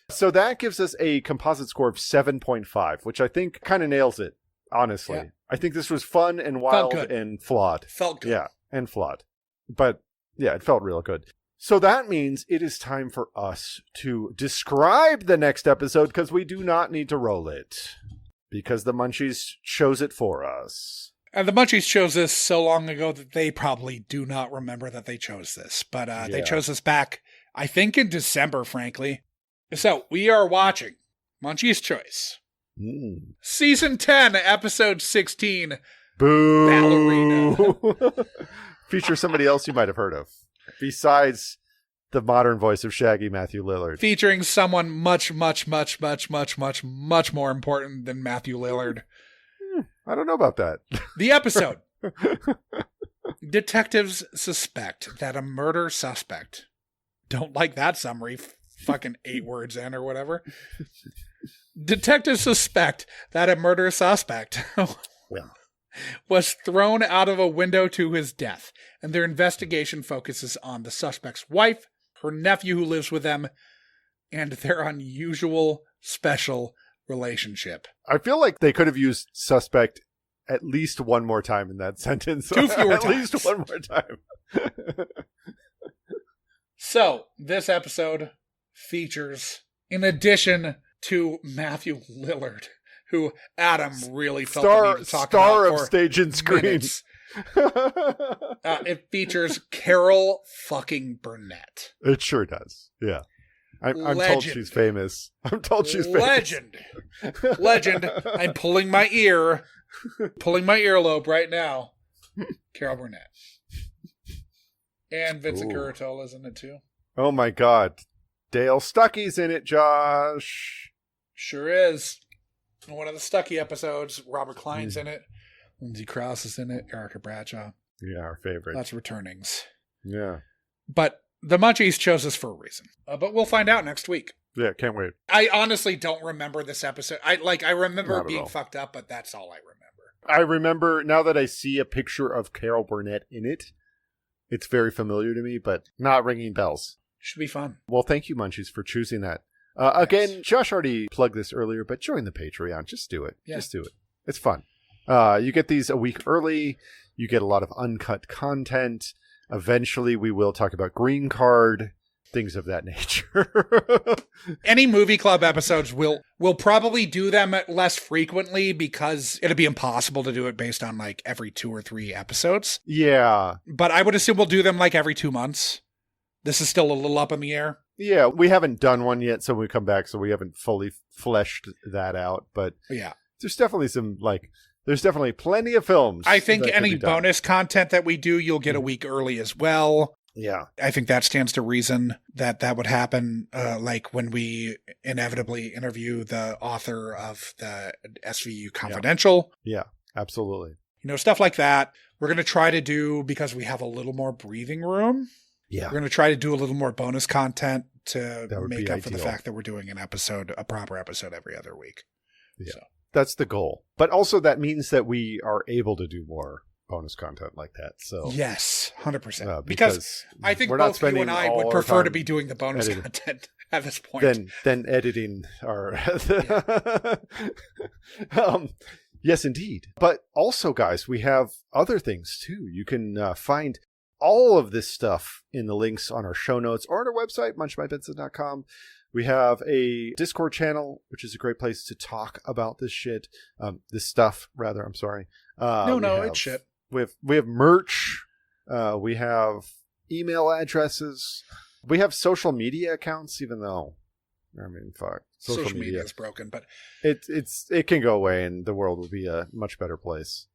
So that gives us a composite score of 7.5, which I think kind of nails it, honestly. Yeah. I think this was fun and wild and flawed. Felt good. Yeah, and flawed. But yeah, it felt real good. So that means it is time for us to describe the next episode because we do not need to roll it because the Munchies chose it for us. And the Munchies chose this so long ago that they probably do not remember that they chose this. But they chose this back, I think, in December, frankly. So we are watching Munchies' Choice. Season 10, episode 16. Boo! Ballerina. Feature somebody else you might have heard of. Besides the modern voice of Shaggy Matthew Lillard. Featuring someone much, much, much, much, much, much, much more important than Matthew Lillard. I don't know about that. The episode. Detectives suspect that a murder suspect. Don't like that summary. Fucking 8 words in or whatever. Detectives suspect that a murder suspect was thrown out of a window to his death, and their investigation focuses on the suspect's wife, her nephew who lives with them, and their unusual special relationship. I feel like they could have used suspect at least one more time in that sentence. 2 fewer times. At least one more time. So, this episode features, in addition to Matthew Lillard, who Adam really felt the need to talk about star of stage and screen. It features Carol fucking Burnett. It sure does. Yeah. I'm told she's famous. Legend. I'm pulling my earlobe right now. Carol Burnett. And Vincent Curatola is in it too. Oh my God. Dale Stuckey's in it, Josh. Sure is. In one of the Stuckey episodes, Robert Klein's in it. Lindsay Krause is in it. Erica Bradshaw. Yeah, our favorite. That's returnings. Yeah. But the Munchies chose us for a reason. But we'll find out next week. Yeah, can't wait. I honestly don't remember this episode. I remember Not it being all. fucked up, but that's all I remember. I remember, now that I see a picture of Carol Burnett in it, it's very familiar to me, but not ringing bells. Should be fun. Well, thank you, Munchies, for choosing that. Again, Josh already plugged this earlier, but join the Patreon. Just do it. Yeah. Just do it. It's fun. You get these a week early. You get a lot of uncut content. Eventually, we will talk about Green Card, things of that nature. Any movie club episodes, we'll probably do them less frequently because it'll be impossible to do it based on like every 2 or 3 episodes. Yeah. But I would assume we'll do them like every 2 months. This is still a little up in the air. Yeah, we haven't done one yet, so we come back, so we haven't fully fleshed that out. But yeah, there's definitely there's definitely plenty of films. I think any bonus content that we do, you'll get a week early as well. Yeah. I think that stands to reason that would happen, like when we inevitably interview the author of the SVU Confidential. Yeah, absolutely. You know, stuff like that. We're going to try to do, because we have a little more breathing room. Yeah. We're going to try to do a little more bonus content to make up for the ideal. fact that we're doing a proper episode every other week. Yeah. So. That's the goal. But also that means that we are able to do more bonus content like that. So yes, 100%. Because I think we're not both you and spending I all would our prefer to time be doing the bonus editing. content at this point. Then editing our yes, indeed. But also, guys, we have other things too. You can find all of this stuff in the links on our show notes or on our website, munchmybenson.com. We have a Discord channel, which is a great place to talk about this shit. This stuff, rather. I'm sorry. It's shit. We have merch. We have email addresses. We have social media accounts, even though, I mean, fuck. Social media is broken, but it can go away and the world will be a much better place.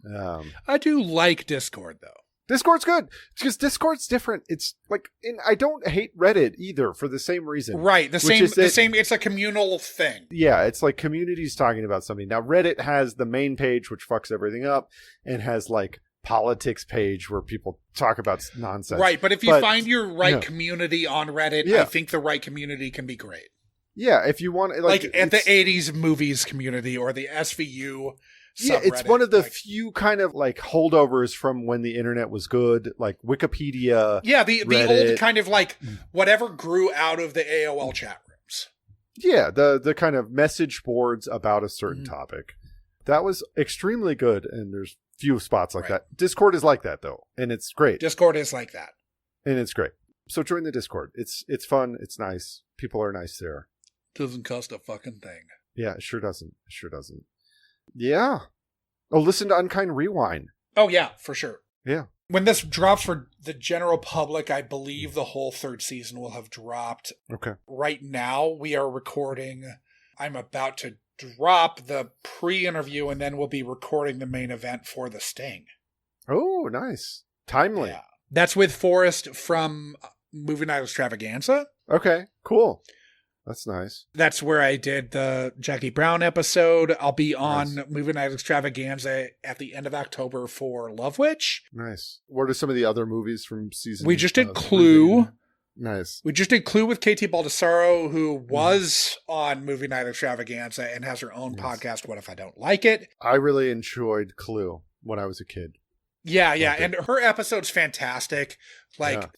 Yeah. I do like Discord, though. Discord's good. It's because Discord's different. It's like, I don't hate Reddit either for the same reason. Right. The same. It's a communal thing. Yeah. It's like communities talking about something. Now, Reddit has the main page, which fucks everything up, and has like politics page where people talk about nonsense. Right. But if you find your right community on Reddit, I think the right community can be great. Yeah. If you want, like at the 80s movies community or the SVU. Yeah, it's one of the few kind of like holdovers from when the internet was good, like Wikipedia. Yeah, the old kind of like whatever grew out of the AOL chat rooms. Yeah, the kind of message boards about a certain topic. That was extremely good, and there's few spots like that. Discord is like that though, and it's great. Discord is like that. And it's great. So join the Discord. It's fun, it's nice. People are nice there. Doesn't cost a fucking thing. Yeah, it sure doesn't. It sure doesn't. Yeah. Oh, listen to Unkind Rewind. Oh, yeah, for sure. Yeah. When this drops for the general public, I believe the whole 3rd season will have dropped. Okay. Right now, we are recording. I'm about to drop the pre-interview, and then we'll be recording the main event for The Sting. Oh, nice. Timely. Yeah. That's with Forrest from Movie Night Extravaganza. Okay, cool. That's nice. That's where I did the Jackie Brown episode. I'll be on Movie Night Extravaganza at the end of October for Love Witch. Nice. What are some of the other movies from season? We just did Clue. Nice. We just did Clue with Katie Baldessaro, who was on Movie Night Extravaganza and has her own podcast, What If I Don't Like It? I really enjoyed Clue when I was a kid. Yeah. And her episode's fantastic.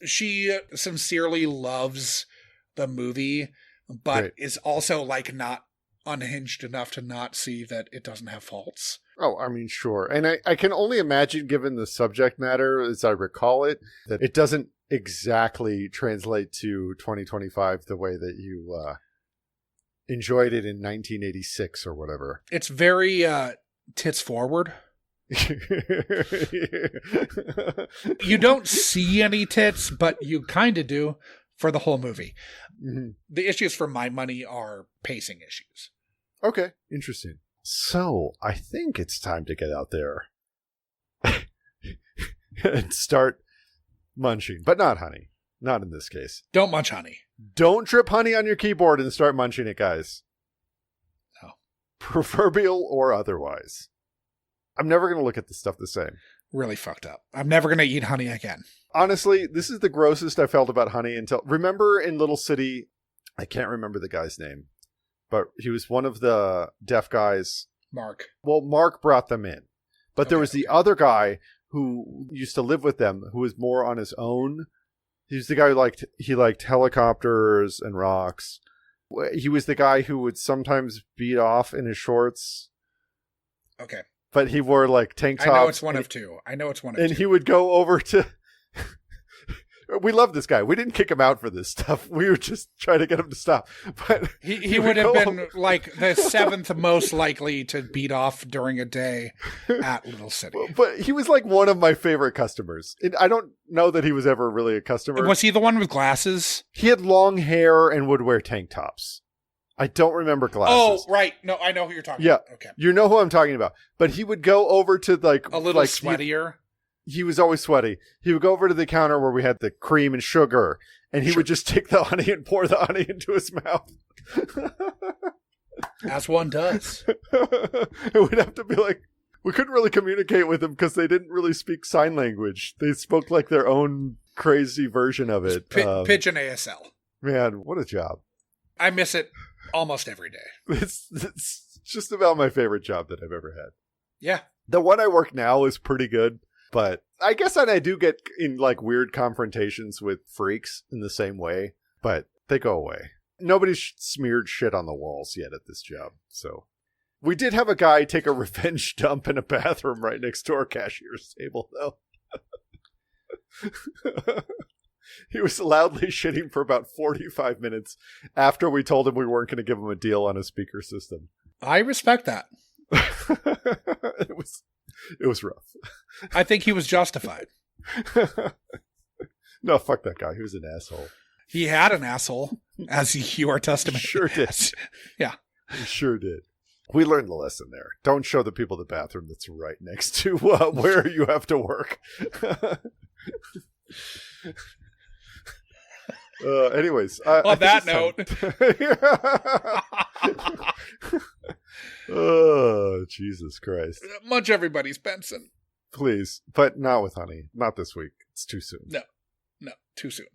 She sincerely loves the movie, but is also like not unhinged enough to not see that it doesn't have faults. Oh, I mean, sure. And I can only imagine, given the subject matter as I recall it, that it doesn't exactly translate to 2025 the way that you enjoyed it in 1986 or whatever. It's very tits forward. You don't see any tits, but you kind of do for the whole movie. Mm-hmm. The issues for my money are pacing issues. Okay, interesting. So I think it's time to get out there and start munching, but not honey. Not in this case. Don't munch honey. Don't drip honey on your keyboard and start munching it, guys. No. Proverbial or otherwise. I'm never going to look at this stuff the same. Really fucked up. I'm never going to eat honey again. Honestly, this is the grossest I felt about honey until... Remember in Little City, I can't remember the guy's name, but he was one of the deaf guys. Mark. Well, Mark brought them in. But there was the other guy who used to live with them who was more on his own. He was the guy who liked helicopters and rocks. He was the guy who would sometimes beat off in his shorts. Okay. But he wore like tank tops. I know it's one of two. And he would go over to... We love this guy. We didn't kick him out for this stuff. We were just trying to get him to stop. But he would have been like the 7th most likely to beat off during a day at Little City. But he was like one of my favorite customers. I don't know that he was ever really a customer. Was he the one with glasses? He had long hair and would wear tank tops. I don't remember glasses. Oh, right. No, I know who you're talking about. Okay. You know who I'm talking about. But he would go over to like... A little sweatier. He was always sweaty. He would go over to the counter where we had the cream and sugar, and he would just take the honey and pour the honey into his mouth. As one does. It would have to be like... We couldn't really communicate with them because they didn't really speak sign language. They spoke like their own crazy version of it. Pigeon ASL. Man, what a job. I miss it almost every day. It's just about my favorite job that I've ever had. Yeah. The one I work now is pretty good, but I guess I do get in like weird confrontations with freaks in the same way, but they go away. Nobody's smeared shit on the walls yet at this job, so... We did have a guy take a revenge dump in a bathroom right next to our cashier's table, though. He was loudly shitting for about 45 minutes after we told him we weren't going to give him a deal on a speaker system. I respect that. It was rough. I think he was justified. No, fuck that guy. He was an asshole. He had an asshole, as you are testament. Sure did. Yeah. He sure did. We learned the lesson there. Don't show the people the bathroom that's right next to where you have to work. Anyways. On that note. Oh, Jesus Christ. Munch everybody's Benson. Please. But not with honey. Not this week. It's too soon. No. Too soon.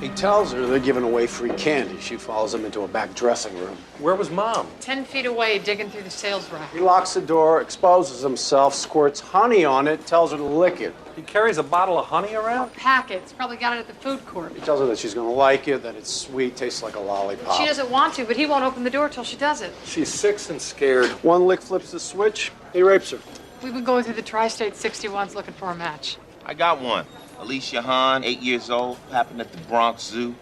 He tells her they're giving away free candy. She follows him into a back dressing room. Where was Mom? 10 feet away, digging through the sales rack. He locks the door, exposes himself, squirts honey on it, tells her to lick it. He carries a bottle of honey around? Packets. Probably got it at the food court. He tells her that she's going to like it, that it's sweet, tastes like a lollipop. She doesn't want to, but he won't open the door till she does it. She's 6 and scared. One lick flips the switch, he rapes her. We've been going through the tri-state 61s looking for a match. I got one. Alicia Hahn, 8 years old, happened at the Bronx Zoo,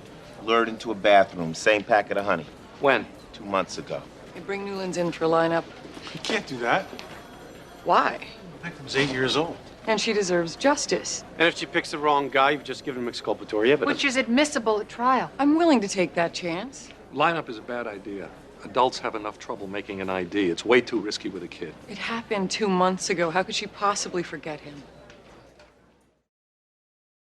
lured into a bathroom, same packet of honey. When? 2 months ago. You bring Newlands in for a lineup. You can't do that. Why? The victim's 8 years old. And she deserves justice. And if she picks the wrong guy, you've just given him exculpatory evidence. Which is admissible at trial. I'm willing to take that chance. Lineup is a bad idea. Adults have enough trouble making an ID. It's way too risky with a kid. It happened 2 months ago. How could she possibly forget him?